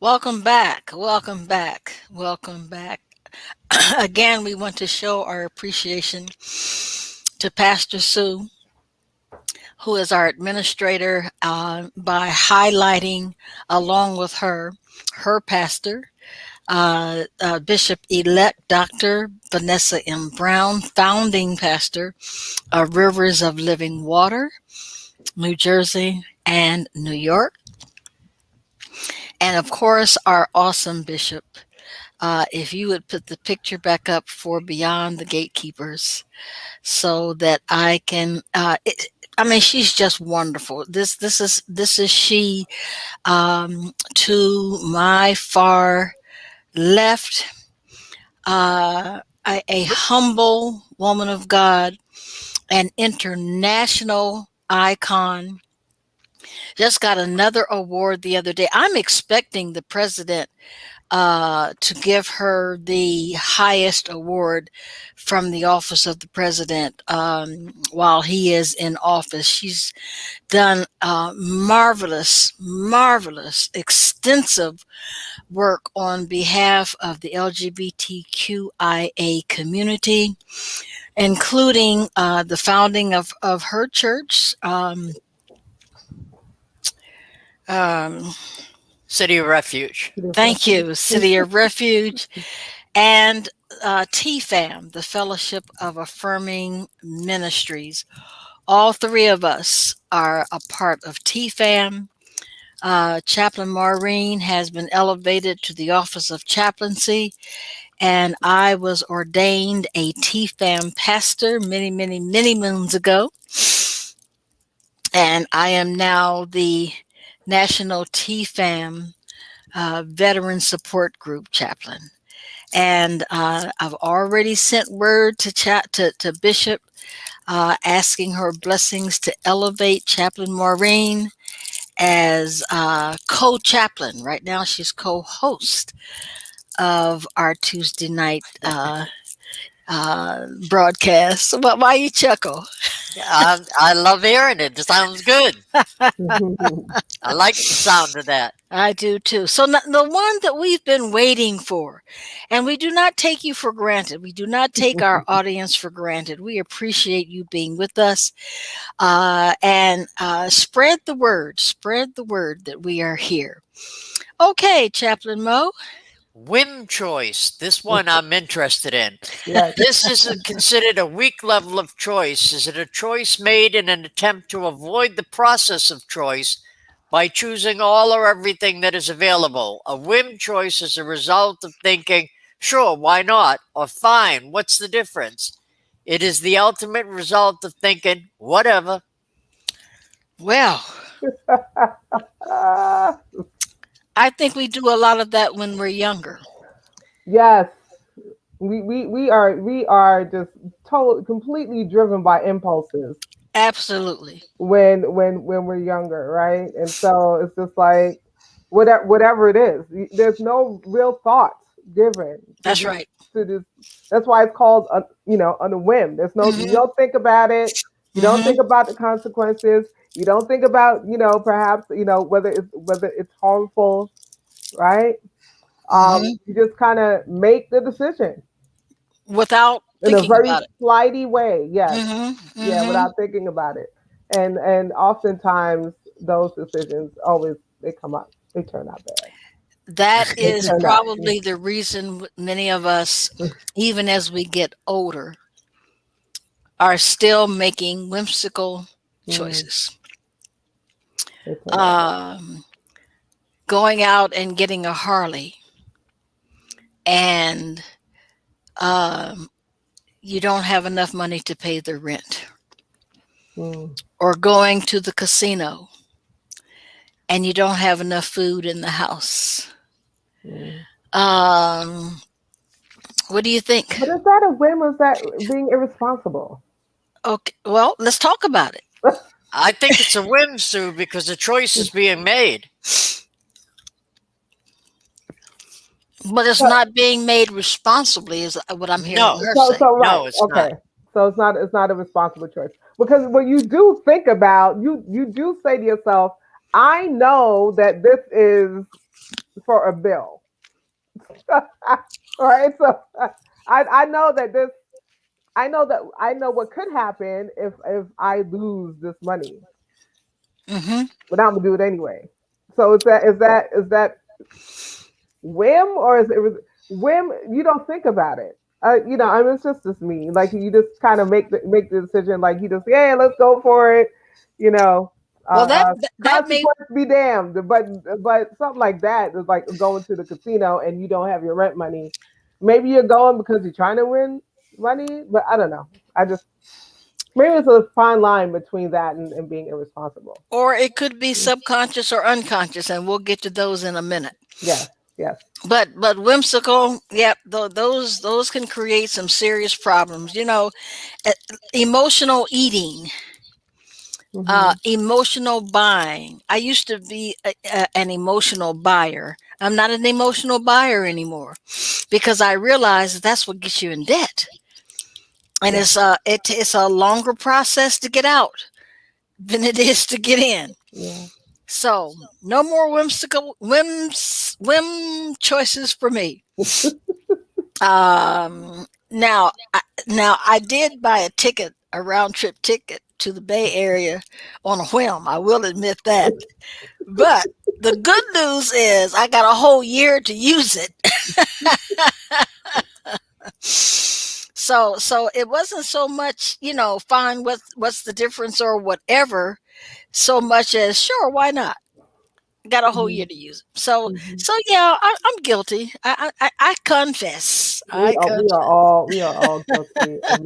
D: Welcome back. Welcome back. Welcome back. Again, we want to show our appreciation to Pastor Sue, who is our administrator, by highlighting, along with her pastor, Bishop elect Dr. Vanessa M. Brown, founding pastor of Rivers of Living Water, New Jersey, and New York. And of course, our awesome bishop. If you would put the picture back up for Beyond the Gatekeepers, so that I can. I mean, she's just wonderful. This is she, to my far left, a humble woman of God, an international icon. Just got another award the other day. I'm expecting the president to give her the highest award from the office of the president while he is in office. She's done marvelous, marvelous, extensive work on behalf of the LGBTQIA community, including the founding of her church. Um,
E: City of Refuge.
D: Thank you, City of Refuge, and TFAM, the Fellowship of Affirming Ministries. All three of us are a part of TFAM. Chaplain Maureen has been elevated to the office of chaplaincy, and I was ordained a TFAM pastor many, many, many moons ago. And I am now the National TFAM Veteran Support Group chaplain. And I've already sent word to Bishop, asking her blessings to elevate Chaplain Maureen as co-chaplain. Right now, she's co-host of our Tuesday night broadcast. But why you chuckle?
E: I love hearing it. It sounds good. I like the sound of that.
D: I do too. So the one that we've been waiting for, and we do not take you for granted. We do not take our audience for granted. We appreciate you being with us, and spread the word. Spread the word that we are here. Okay, Chaplain Mo.
E: Whim choice. This one I'm interested in.
F: Yes.
E: This is considered a weak level of choice. Is it a choice made in an attempt to avoid the process of choice by choosing all or everything that is available? A whim choice is a result of thinking, sure, why not? Or fine, what's the difference? It is the ultimate result of thinking, whatever.
D: Well, I think we do a lot of that when we're younger.
F: Yes. We are just completely driven by impulses
D: Absolutely.
F: when we're younger, right? And so it's just like whatever it is. There's no real thoughts given
D: That's right.
F: to this. That's why it's called on a whim. There's no you
D: Mhm.
F: don't think about it. You don't
D: Mhm.
F: think about the consequences. You don't think about perhaps whether it's harmful, right?
D: Mhm.
F: You just kind of make the decision
D: Without
F: in a
D: thinking
F: very
D: about it.
F: flighty way. Yes,
D: Mhm.
F: yeah,
D: Mhm.
F: without thinking about it. And oftentimes those decisions always they turn out bad.
D: That
F: They
D: is
F: turn out.
D: probably the reason many of us, even as we get older, are still making whimsical
F: Mm,
D: choices.
F: they turn out bad.
D: Um, Going out and getting a Harley, and um, you don't have enough money to pay the rent,
F: Mm,
D: or going to the casino and you don't have enough food in the house.
F: mm.
D: Um, what do you think?
F: But is that a whim or is that being irresponsible?
D: Okay, well, let's talk about it.
E: I think it's a whim, Sue, because a choice is being made.
D: But it's
F: So,
D: not being made responsibly, is what I'm hearing
E: No,
D: her
F: so,
D: say.
F: so right,
E: no, it's not.
F: okay. So it's not a responsible choice because when you do think about you do say to yourself, I know that this is for a bill. All right, so I know that this. I know what could happen if I lose this money,
D: Mm-hmm.
F: but I'm gonna do it anyway. So is that whim or is it whim? You don't think about it. I mean, it's just me. Like you just kind of make the decision. Like you just, yeah, let's go for it. You know,
D: Well,
F: uh,
D: that
F: uh,
D: that may
F: consequence be damned. But something like that is like going to the casino and you don't have your rent money. Maybe you're going because you're trying to win money, but I don't know. I just maybe it's a fine line between that and being irresponsible.
D: or it could be subconscious or unconscious, and we'll get to those in a minute.
F: Yes, yes.
D: But whimsical, yep, those can create some serious problems. E- emotional eating,
F: Hmm.
D: emotional buying. I used to be an emotional buyer. I'm not an emotional buyer anymore because I realize that that's what gets you in debt, and
F: Yeah,
D: it's a longer process to get out than it is to get in.
F: yeah.
D: So no more whim choices for me. Now I did buy a ticket, a round trip ticket to the Bay Area on a whim. I will admit that. But the good news is I got a whole year to use it. So it wasn't so much, find what's the difference or whatever, so much as sure, why not? Got a whole
F: Hmm.
D: year to use it. So
F: Hmm.
D: so yeah, I'm guilty. I confess. I confess.
F: We are all guilty of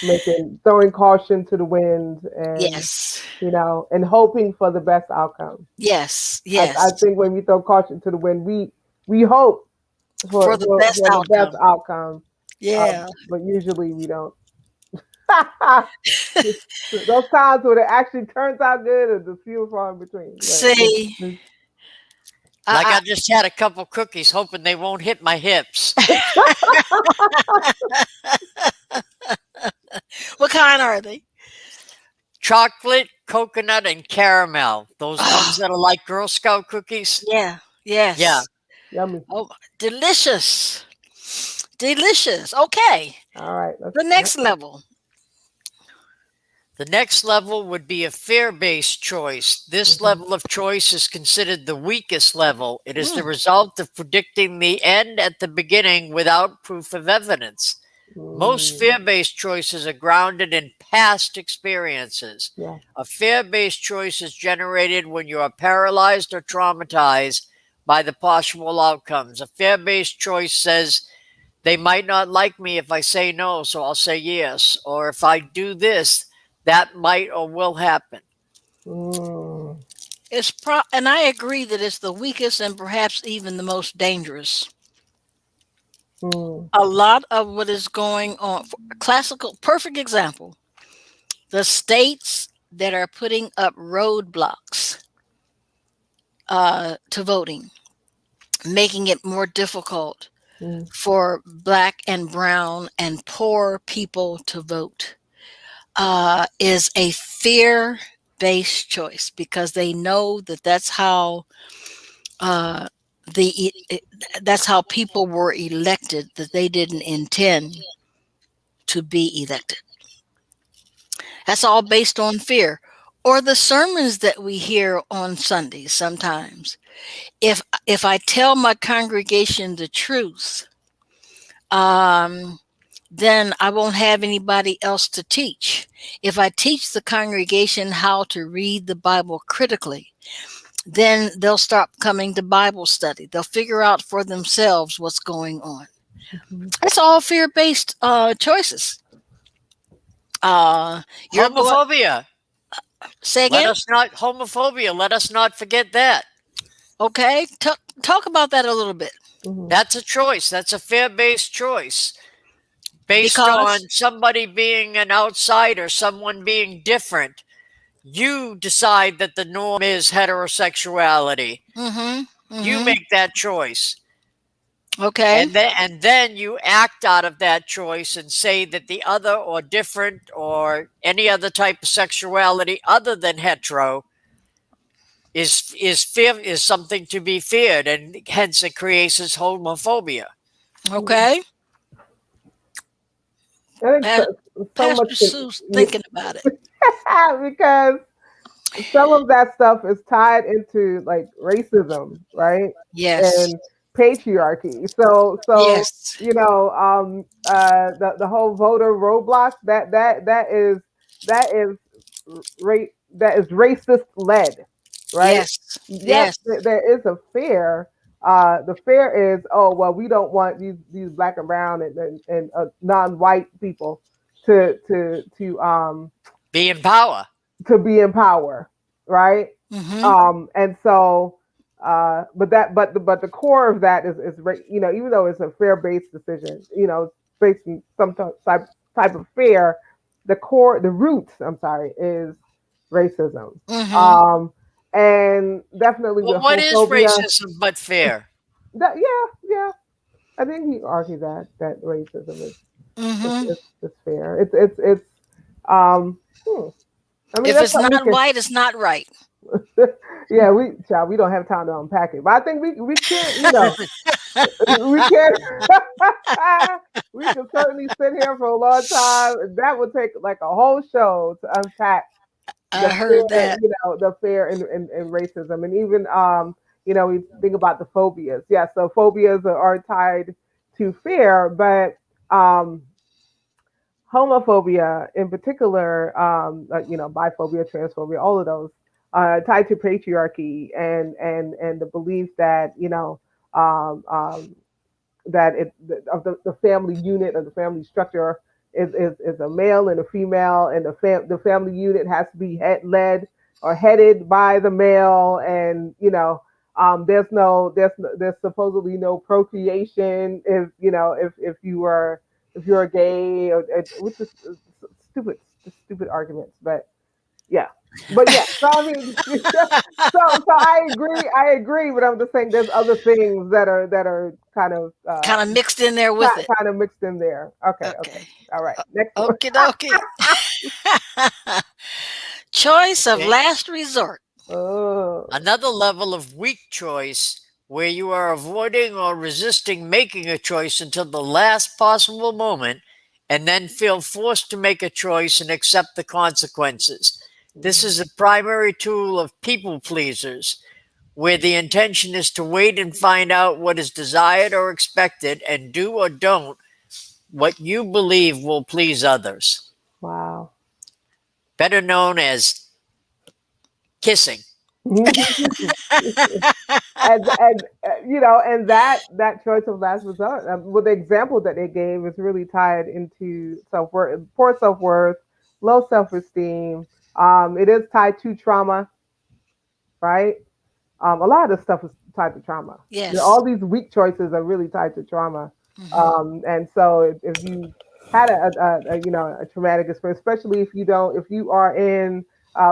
F: making throwing caution to the wind and
D: Yes.
F: and hoping for the best outcome.
D: Yes.
F: I
D: Yes.
F: think when we throw caution to the wind, we hope
D: For the best
F: for the best
D: outcome.
F: outcome,
D: Yeah.
F: but usually we don't. Those times when it actually turns out good are the few and far in between.
D: See,
E: Like
D: I,
E: I just had a couple cookies, hoping they won't hit my hips.
D: what kind are they?
E: Chocolate, coconut, and caramel. Those ones
D: Oh,
E: that are like Girl Scout cookies.
D: yeah.
E: Yeah.
D: Yes.
F: Yummy.
D: Oh, delicious. Delicious. Okay.
F: All right, let's.
D: The next level.
E: The next level would be a fear based choice. This
F: Mhm.
E: level of choice is considered the weakest level. It is the
D: Mm,
E: result of predicting the end at the beginning without proof of evidence. Most
F: Mm,
E: fear based choices are grounded in past experiences.
F: yeah.
E: A fear based choice is generated when you are paralyzed or traumatized by the possible outcomes. A fear based choice says, they might not like me if I say no, so I'll say yes. Or if I do this, that might or will happen.
F: Mm,
D: and I agree that it's the weakest and perhaps even the most dangerous.
F: mm,
D: A lot of what is going on, classical, perfect example, the states that are putting up roadblocks to voting, making it more difficult
F: mm,
D: for black and brown and poor people to vote, is a fear based choice because they know that uh, the that's how people were elected, that they didn't intend to be elected. That's all based on fear. Or the sermons that we hear on Sundays sometimes. If I tell my congregation the truth, um, then I won't have anybody else to teach. If I teach the congregation how to read the Bible critically, then they'll stop coming to Bible study. They'll figure out for themselves what's going on.
F: mhm.
D: It's all fear based choices. You're going,
E: Homophobia.
D: say
E: Let
D: again?
E: us not, homophobia, let us not forget that.
D: Okay. Talk about that a little bit.
F: Mhm.
E: That's a choice. That's a fear based choice based
D: Because,
E: on somebody being an outsider, someone being different. You decide that the norm is heterosexuality.
D: mm-hmm,
E: You
D: mm-hmm.
E: make that choice.
D: Okay.
E: And then you act out of that choice and say that the other or different or any other type of sexuality other than hetero is something to be feared, and hence it creates this homophobia.
D: Okay.
F: I think
D: Pa-
F: so much
D: Pastor Sue's
F: yeah,
D: thinking about it.
F: because some of that stuff is tied into like racism, right?
D: Yes.
F: And patriarchy. So
D: Yes.
F: the whole voter roadblocks that is that is racist led, right?
D: Yes.
F: Yes,
D: Yes.
F: there is a fear. The fear is, oh well, we don't want these black and brown and non-white people to to to um
E: Be in power.
F: to be in power, right?
D: Mm-hmm.
F: And so, but the core of that is even though it's a fair based decision, based on some type of fear, the roots, I'm sorry, is racism,
D: Mm-hmm.
F: um, and definitely
E: Well,
F: with
E: what is
F: homophobia.
E: racism but fear?
F: That yeah, I think he argued that racism
D: Mm-hmm.
F: is fair. It's um. Hmm, I mean,
D: If
F: that's
D: it's
F: something we
D: not
F: can.
D: white, it's not right.
F: Yeah, we don't have time to unpack it, but I think we can't, we can't. We can certainly sit here for a long time. That would take like a whole show to unpack
D: I
F: the fear,
D: heard that.
F: the fear and racism, and even we think about the phobias. Yeah, so phobias are tied to fear, but homophobia in particular, biphobia, transphobia, all of those tied to patriarchy and the belief that um, um, that of the family unit or the family structure is a male and a female, and the family unit has to be led or headed by the male, and there's supposedly no procreation if you're gay, which is stupid stupid arguments, but yeah. But yeah, so I mean, so I agree, but I'm just saying there's other things that are kind of
D: Kind of mixed in there with it.
F: kind of mixed in there. Okay, okay,
D: Okay.
F: all right. Next one.
D: Okie dokie. Choice of
E: Okay.
D: last resort.
F: Oh,
E: Another level of weak choice where you are avoiding or resisting making a choice until the last possible moment and then feel forced to make a choice and accept the consequences. This is a primary tool of people pleasers, where the intention is to wait and find out what is desired or expected and do or don't what you believe will please others.
F: wow.
E: Better known as kissing.
F: And that choice of last resort, well, the example that they gave is really tied into self worth, poor self worth, low self esteem. It is tied to trauma, right? A lot of this stuff is tied to trauma.
D: Yes.
F: All these weak choices are really tied to trauma.
D: Hmm.
F: And so if you had a traumatic experience, especially if you are in,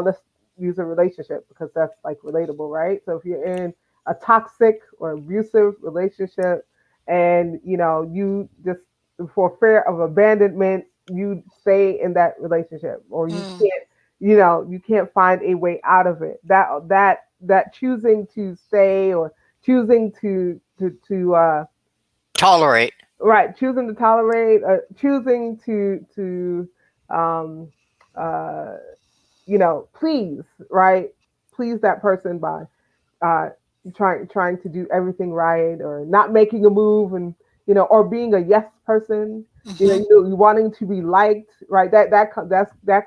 F: let's use a relationship because that's like relatable, right? So if you're in a toxic or abusive relationship, and you just for fear of abandonment, you stay in that relationship, or
D: Mm.
F: you can't find a way out of it. That choosing to stay, or choosing to
E: Tolerate.
F: right, choosing to tolerate, choosing to um uh please, right, please that person by uh, trying to do everything right, or not making a move, and or being a yes person.
D: Hmm.
F: You wanting to be liked, right? That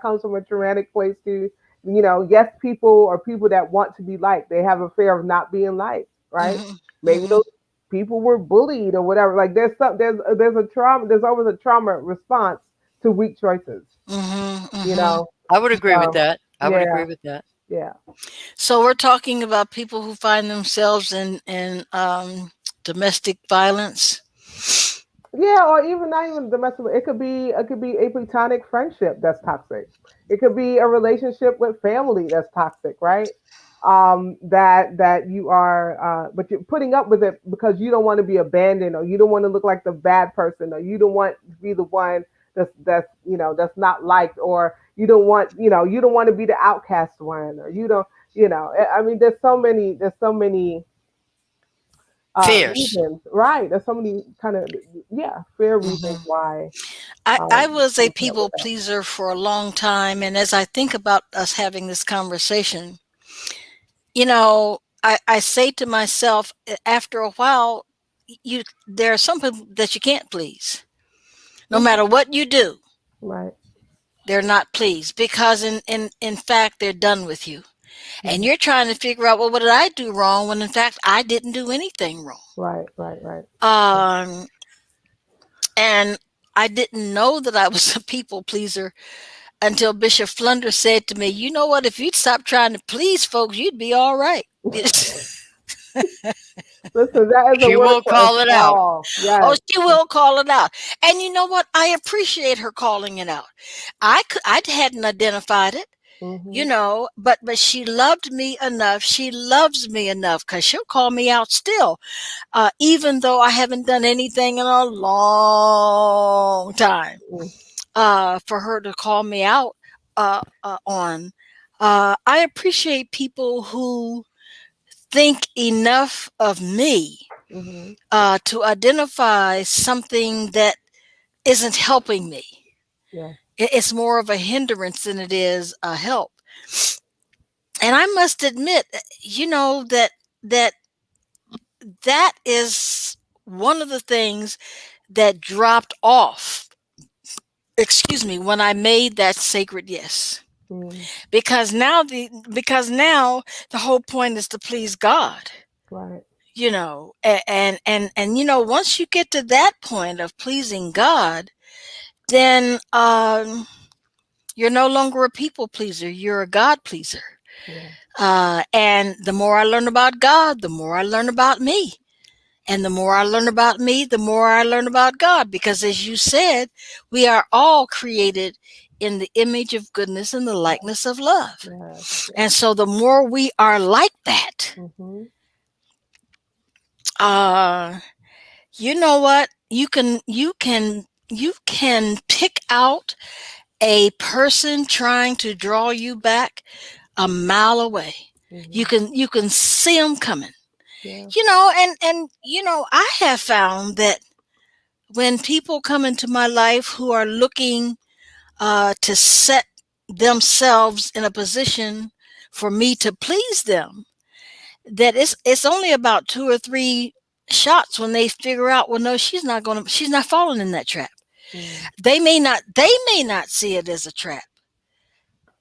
F: comes from a traumatic place too. Yes, people or people that want to be liked, they have a fear of not being liked, right?
D: Hmm.
F: Maybe
D: Hmm.
F: those people were bullied or whatever. Like there's a trauma. There's always a trauma response to weak choices.
D: Hmm.
F: You
D: Hmm.
F: know.
E: I would agree with
F: So
E: that. I would
F: yeah,
E: agree with that.
F: yeah.
D: So we're talking about people who find themselves in domestic violence.
F: Yeah, or even not even domestic. It could be a platonic friendship that's toxic. It could be a relationship with family that's toxic, right? That you are, but you're putting up with it because you don't want to be abandoned, or you don't want to look like the bad person, or you don't want to be the one that's not liked, or you don't want to be the outcast one, or you don't. I mean, there's so many
E: Fierce.
F: reasons, right? There's so many kind of, yeah, fair reasons
D: Mhm.
F: why
D: I was a
F: we can't
D: people
F: look at.
D: pleaser for a long time, and as I think about us having this conversation, I say to myself, after a while, there are some people that you can't please. No
F: Mhm.
D: matter what you do,
F: Right.
D: they're not pleased because in fact they're done with you.
F: Yeah.
D: And you're trying to figure out, well, what did I do wrong when in fact I didn't do anything wrong.
F: Right. Right. Right. Yeah.
D: Um and I didn't know that I was a people pleaser until Bishop Flunder said to me, "You know what? If you'd stop trying to please folks, you'd be all right."
F: Listen, that is a
E: She
F: word
E: will
F: for us
E: call it out.
F: all.
D: Oh,
F: Yes.
D: she will call it out. And you know what? I appreciate her calling it out. I hadn't identified it,
F: Hmm.
D: but she loved me enough. She loves me enough because she'll call me out still, even though I haven't done anything in a long time. For her to call me out on. I appreciate people who think enough of me
F: Hmm.
D: to identify something that isn't helping me.
F: Yeah.
D: It's more of a hindrance than it is a help. And I must admit, that that is one of the things that dropped off. Excuse me, when I made that sacred yes.
F: Mm.
D: Because now the whole point is to please God.
F: Right.
D: And once you get to that point of pleasing God, then you're no longer a people pleaser, you're a God pleaser.
F: Yeah.
D: And the more I learn about God, the more I learn about me. And the more I learn about me, the more I learn about God. Because as you said, we are all created in the image of goodness and the likeness of love.
F: Yes.
D: And
F: Yes.
D: so the more we are like that,
F: Hmm.
D: uh, you know what? You can pick out a person trying to draw you back a mile away. You
F: Hmm.
D: can you can see them coming.
F: Yeah.
D: And I have found that when people come into my life who are looking to set themselves in a position for me to please them, that it's only about two or three shots when they figure out, well, no, she's not falling in that trap.
F: Mm.
D: They may not see it as a trap.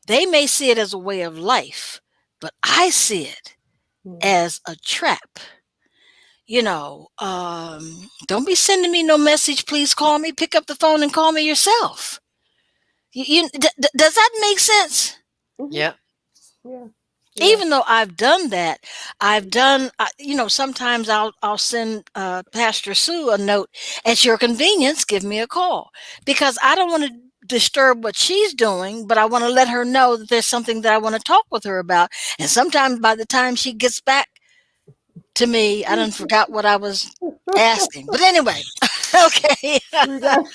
D: They may see it as a way of life, but I see it
F: Mm.
D: as a trap. Don't be sending me no message. Please call me. Pick up the phone and call me yourself. Does that make sense?
F: Hmm.
E: Yeah.
F: Yeah. Yeah.
D: Even though I've done that, I've done. Sometimes I'll send Pastor Sue a note at your convenience. Give me a call because I don't want to disturb what she's doing, but I want to let her know that there's something that I want to talk with her about. And sometimes by the time she gets back to me, I done forgot what I was asking. But anyway, okay.
F: We got.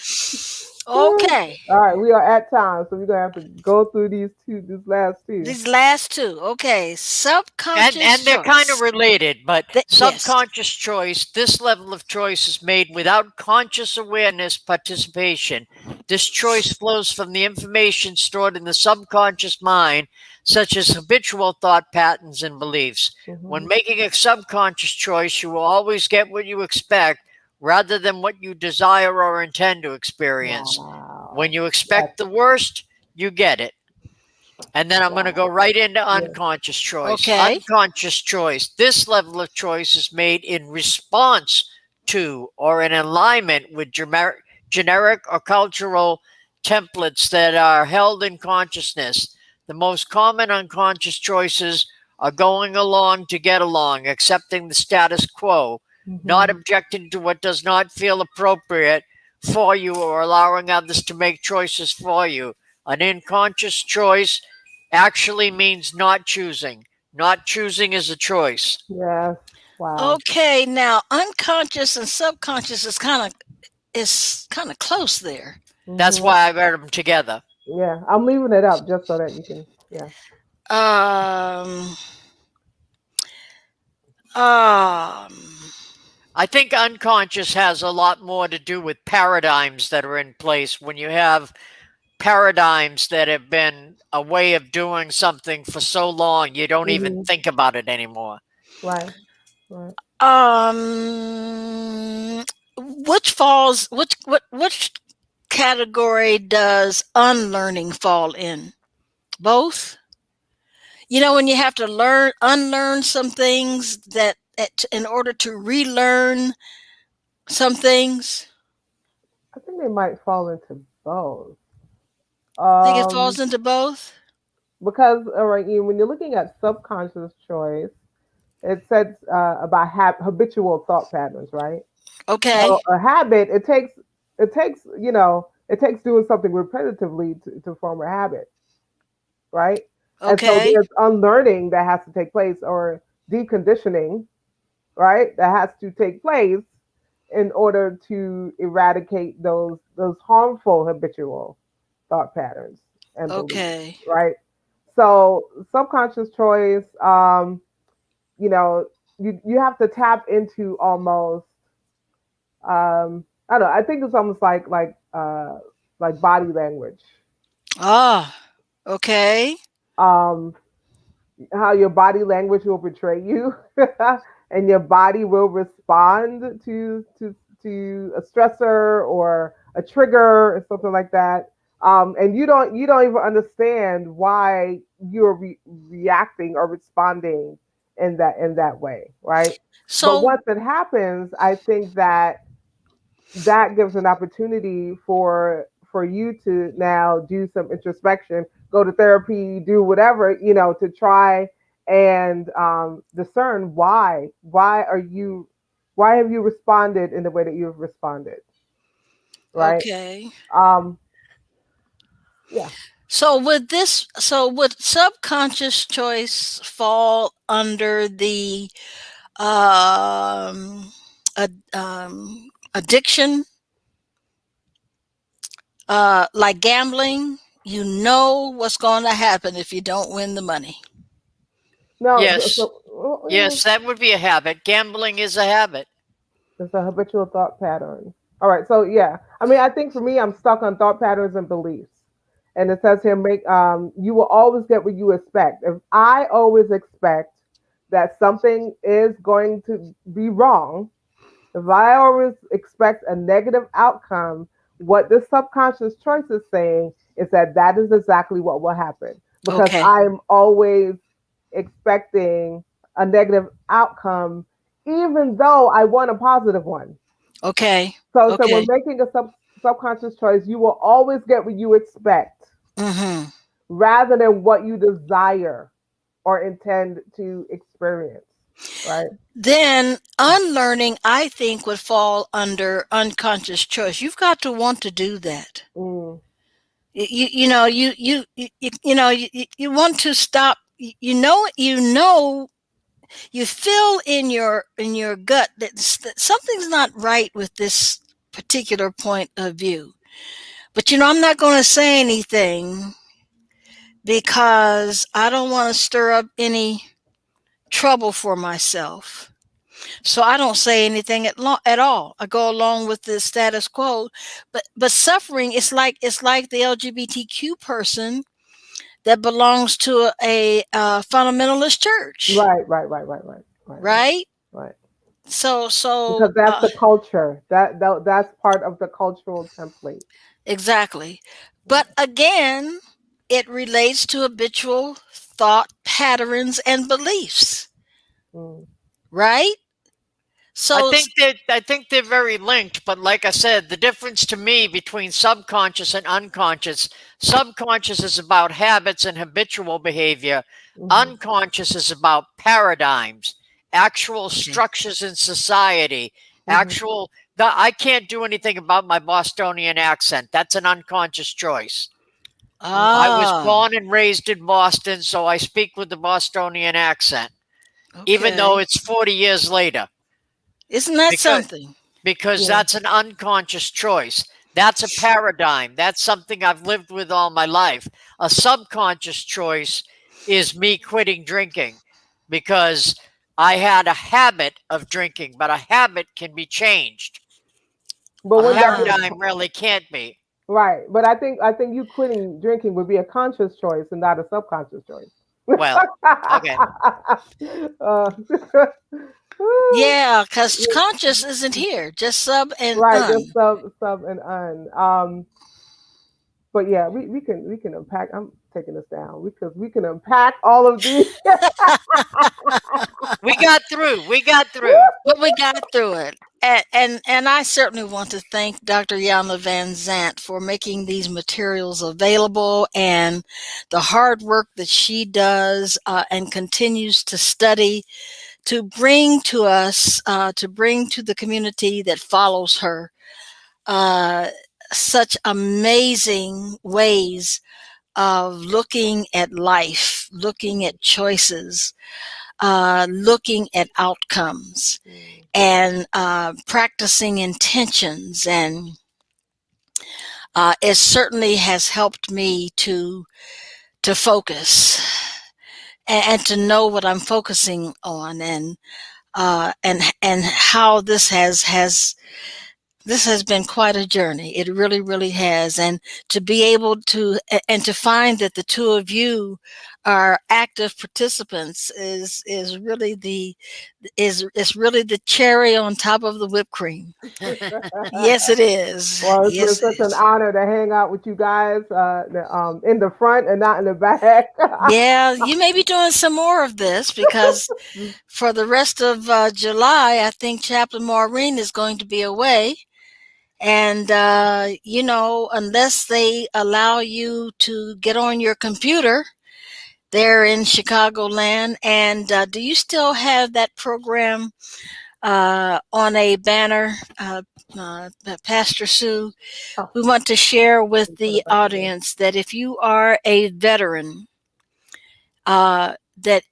D: Okay.
F: All right, we are at time, so we're gonna have to go through these last two.
D: These last two. Okay.
E: And
D: Subconscious
E: they're kind of
D: choice.
E: related, but
D: Yes.
E: subconscious choice, this level of choice is made without conscious awareness participation. This choice flows from the information stored in the subconscious mind, such as habitual thought patterns and beliefs.
F: Hmm.
E: When making a subconscious choice, you will always get what you expect rather than what you desire or intend to experience. When
F: Wow.
E: you
F: That's
E: expect the worst, you get it. And then I'm going to go
F: wow.
E: right into
F: Yeah.
E: unconscious choice.
D: Okay.
E: Unconscious choice. This level of choice is made in response to or in alignment with generic or cultural templates that are held in consciousness. The most common unconscious choices are going along to get along, accepting the status quo, not
F: Hmm.
E: objecting to what does not feel appropriate for you, or allowing others to make choices for you. An unconscious choice actually means not choosing. Not choosing is a choice.
F: Yes. Wow.
D: Okay. Now, unconscious and subconscious is kind of close there.
E: That's
F: Hmm.
E: why I read them together.
F: Yeah, I'm leaving it up just so that you can. Yeah.
D: Um, um,
E: I think unconscious has a lot more to do with paradigms that are in place. When you have paradigms that have been a way of doing something for so long, you don't even
F: Hmm.
E: think about it anymore.
F: Right. Right.
D: um, which category does unlearning fall in? Both? You know, when you have to unlearn some things in order to relearn some things.
F: I think they might fall into both.
D: Think it
F: Um,
D: falls into both?
F: because all right, when you're looking at subconscious choice, it says about habitual thought patterns, right?
D: Okay.
F: So a habit, it takes doing something repetitively to form a habit, right? And so
D: Okay.
F: there's unlearning that has to take place, or deconditioning, right? That has to take place in order to eradicate those harmful habitual thought patterns and beliefs,
D: Okay.
F: right? So subconscious choice, you know, you have to tap into almost, I don't know. I think it's almost like body language.
D: Ah, okay.
F: Um, how your body language will betray you, and your body will respond to a stressor or a trigger or something like that. And you don't even understand why you're reacting or responding in that way, right? But
D: So,
F: once it happens, I think that gives an opportunity for you to now do some introspection, go to therapy, do whatever, to try and discern why have you responded in the way that you've responded, right?
D: okay.
F: um yeah.
D: So would subconscious choice fall under the um, addiction, like gambling? You know what's going to happen if you don't win the money.
F: No,
E: Yes, yes, that would be a habit. Gambling is a habit.
F: it's a habitual thought pattern. All right, so yeah, I mean, I think for me, I'm stuck on thought patterns and beliefs. And it says here, you will always get what you expect. If I always expect that something is going to be wrong, if I always expect a negative outcome, what this subconscious choice is saying is that is exactly what will happen, because
D: Okay.
F: I'm always expecting a negative outcome, even though I want a positive one.
D: Okay.
F: So we're
D: Okay.
F: making a subconscious choice. You will always get what you expect
D: Mm-hmm.
F: rather than what you desire or intend to experience, right?
D: Then unlearning, I think, would fall under unconscious choice. You've got to want to do that.
F: Mm,
D: You want to stop. You feel in your gut that something's not right with this particular point of view. But I'm not going to say anything because I don't want to stir up any trouble for myself. So I don't say anything at all. I go along with the status quo. But suffering, it's like the LGBTQ person that belongs to a fundamentalist church,
F: right, right, right, right, right, right, right,
D: right?
F: right.
D: So so
F: Because that's the culture. That's part of the cultural template.
D: exactly. But again, it relates to habitual thought patterns and beliefs,
F: Mm,
D: right? So
E: I think they're very linked, but like I said, the difference to me between subconscious and unconscious, subconscious is about habits and habitual behavior.
F: mhm,
E: Unconscious is about paradigms, actual
D: okay.
E: structures in society,
F: mhm,
E: I can't do anything about my Bostonian accent. That's an unconscious choice. I was
D: Ah,
E: born and raised in Boston, so I speak with the Bostonian accent, even though
D: okay.
E: it's 40 years later.
D: Isn't that
E: Because
D: something?
F: yeah.
E: that's an unconscious choice. That's a paradigm. That's something I've lived with all my life. A subconscious choice is me quitting drinking, because I had a habit of drinking, but a habit can be changed.
F: But
E: A
F: would that be
E: paradigm really can't be.
F: right? But I think you quitting drinking would be a conscious choice and not a subconscious choice.
E: Well, okay.
F: uh,
D: Yeah, because conscious isn't here, just sub and
F: right, just
D: un.
F: sub and un. But yeah, we can unpack. I'm taking this down because we can unpack all of these.
E: We got through. We got through.
D: But we got through it. And I certainly want to thank Dr. Iyanla Vanzant for making these materials available and the hard work that she does and continues to study to bring to us, to bring to the community that follows her uh, such amazing ways of looking at life, looking at choices, looking at outcomes, and practicing intentions. And it certainly has helped me to focus and to know what I'm focusing on, and how this has been quite a journey. It really, really has. And to be able to, and to find that the two of you are active participants is really is really the cherry on top of the whipped cream. Yes, it is.
F: Well, it's been
D: Yes, it
F: such an
D: is.
F: honor to hang out with you guys in the front and not in the back.
D: Yeah, you may be doing some more of this because for the rest of July, I think Chaplain Maureen is going to be away. And, unless they allow you to get on your computer there in Chicagoland, and do you still have that program on a banner, Pastor Sue?
F: Oh,
D: We want to share with
F: put
D: the
F: it back again.
D: audience that if you are a veteran, that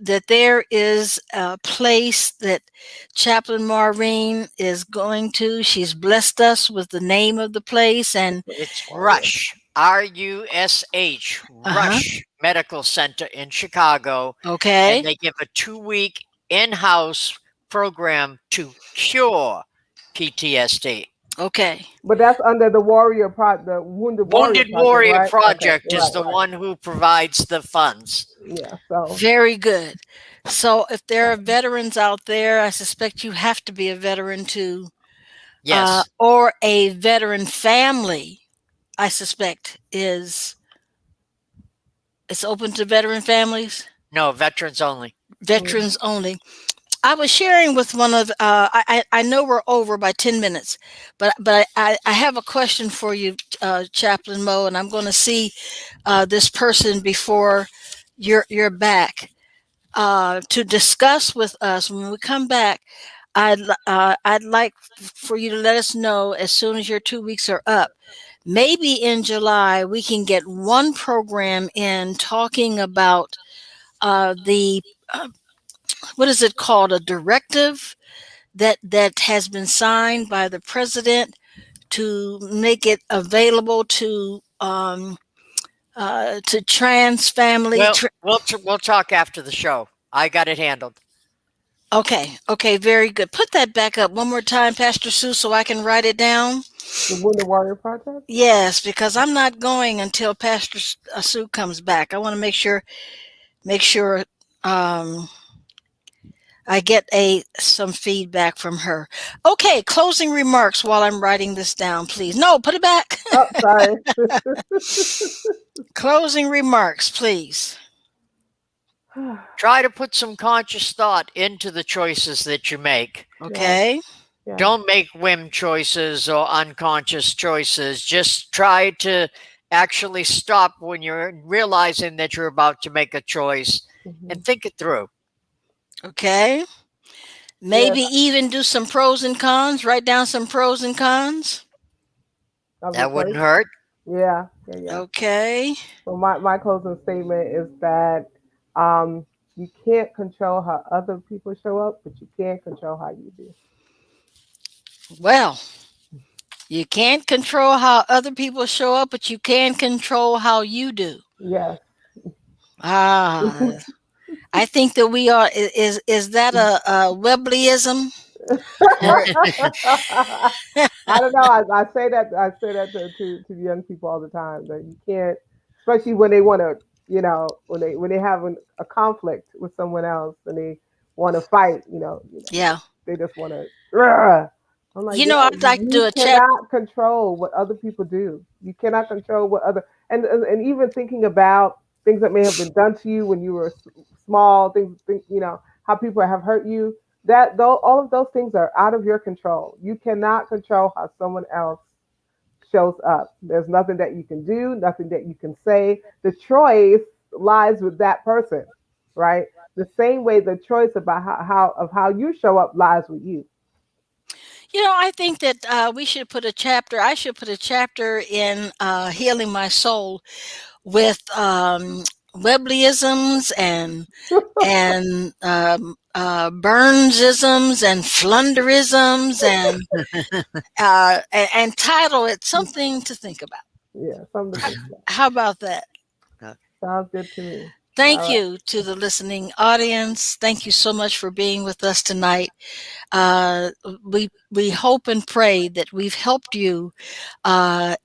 D: that there is a place that Chaplain Maureen is going to. She's blessed us with the name of the place, and
E: It's
F: Oh,
E: Rush, Rush,
D: uh-huh.
E: Rush Medical Center in Chicago, and
D: Okay.
E: they give a 2-week in-house program to cure PTSD.
D: Okay.
F: but that's under the Wounded Warrior
E: Wounded
F: Project,
E: Warrior
F: right? Okay,
E: Project is
F: right,
E: the
F: right.
E: one who provides the funds.
F: Yeah. So
D: Very good. So if there are veterans out there, I suspect you have to be a veteran too,
E: Yes.
D: or a veteran family. I suspect it's open to veteran families,
E: No, veterans only.
F: mhm.
D: veterans only. I was sharing with one of I know we're over by 10 minutes, but I have a question for you, Chaplain Mo, and I'm going to see this person before you're back to discuss with us when we come back. I'd like for you to let us know as soon as your 2 weeks are up. Maybe in July we can get one program in talking about the uh, what is it called, a directive that has been signed by the president to make it available to trans family.
E: Well, we'll talk after the show. I got it handled.
D: Okay, very good. Put that back up one more time, Pastor Sue, so I can write it down.
F: The Wounded Warrior Project.
D: Yes, because I'm not going until Pastor Sue comes back. I want to make sure um, I get some feedback from her. Okay, closing remarks while I'm writing this down, please. No, put it back.
F: Oh, sorry.
D: Closing remarks, please.
E: Try to put some conscious thought into the choices that you make.
D: Okay.
F: Yeah.
E: Don't make whim choices or unconscious choices. Just try to actually stop when you're realizing that you're about to make a choice and
F: Mhm.
E: think it through.
D: Okay.
F: Yes,
D: Maybe even do some pros and cons. Write down some pros and cons.
F: of the
E: That wouldn't
F: choice.
E: hurt.
F: Yeah.
D: Okay.
F: So my closing statement is that you can't control how other people show up, but you can control how you do.
D: Well, you can't control how other people show up, but you can control how you do.
F: Yes.
D: Ah, I think that we are. Is that a Webleyism? Or
F: I don't know. I say that to the young people all the time that you can't, especially when they want to, when they have a conflict with someone else and they want to fight,
D: yeah.
F: they just want to. I'm like, yo,
D: I'd like to do
F: you
D: a chat.
F: cannot control what other people do. You cannot control what other and even thinking about things that may have been done to you when you were small, how people have hurt you. That though all of those things are out of your control. You cannot control how someone else shows up. There's nothing that you can do, nothing that you can say. The choice lies with that person, right? The same way the choice about how you show up lies with you.
D: I think that we should put a chapter. I should put a chapter in Healing My Soul with Webleyisms and Burnsisms and Flunderisms and title it something to think about.
F: Yeah, something to think about.
D: How about that?
F: Sounds good to me. All
D: Thank
F: right.
D: you to the listening audience. Thank you so much for being with us tonight. Uh, we hope and pray that we've helped you, uh,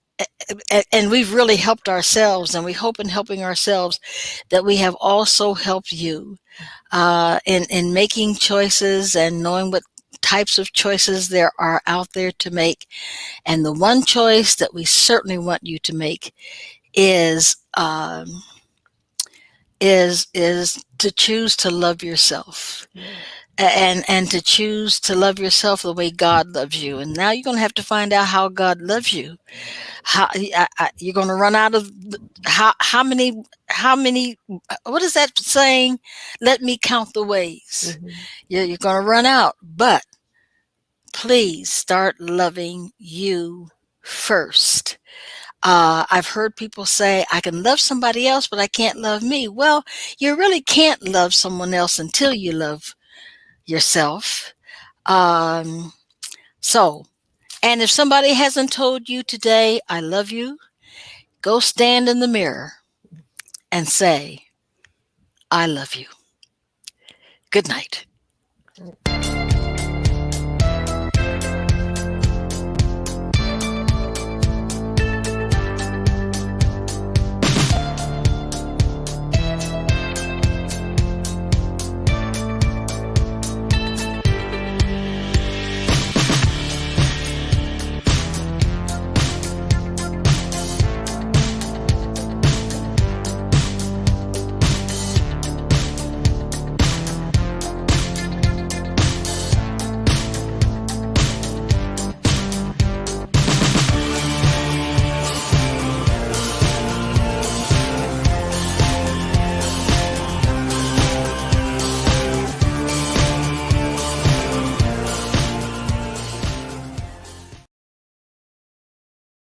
D: and we've really helped ourselves. And we hope in helping ourselves that we have also helped you in making choices and knowing what types of choices there are out there to make. And the one choice that we certainly want you to make is. Is to choose to love yourself and to choose to love yourself the way God loves you. And now you're going to have to find out how God loves you. How you're going to run out of how many what is that saying? Let me count the ways.
F: Mm-hmm.
D: You're going to run out, but please start loving you first. I've heard people say, I can love somebody else, but I can't love me. Well, you really can't love someone else until you love yourself. Um, so, and if somebody hasn't told you today, I love you, go stand in the mirror and say, I love you. Good night.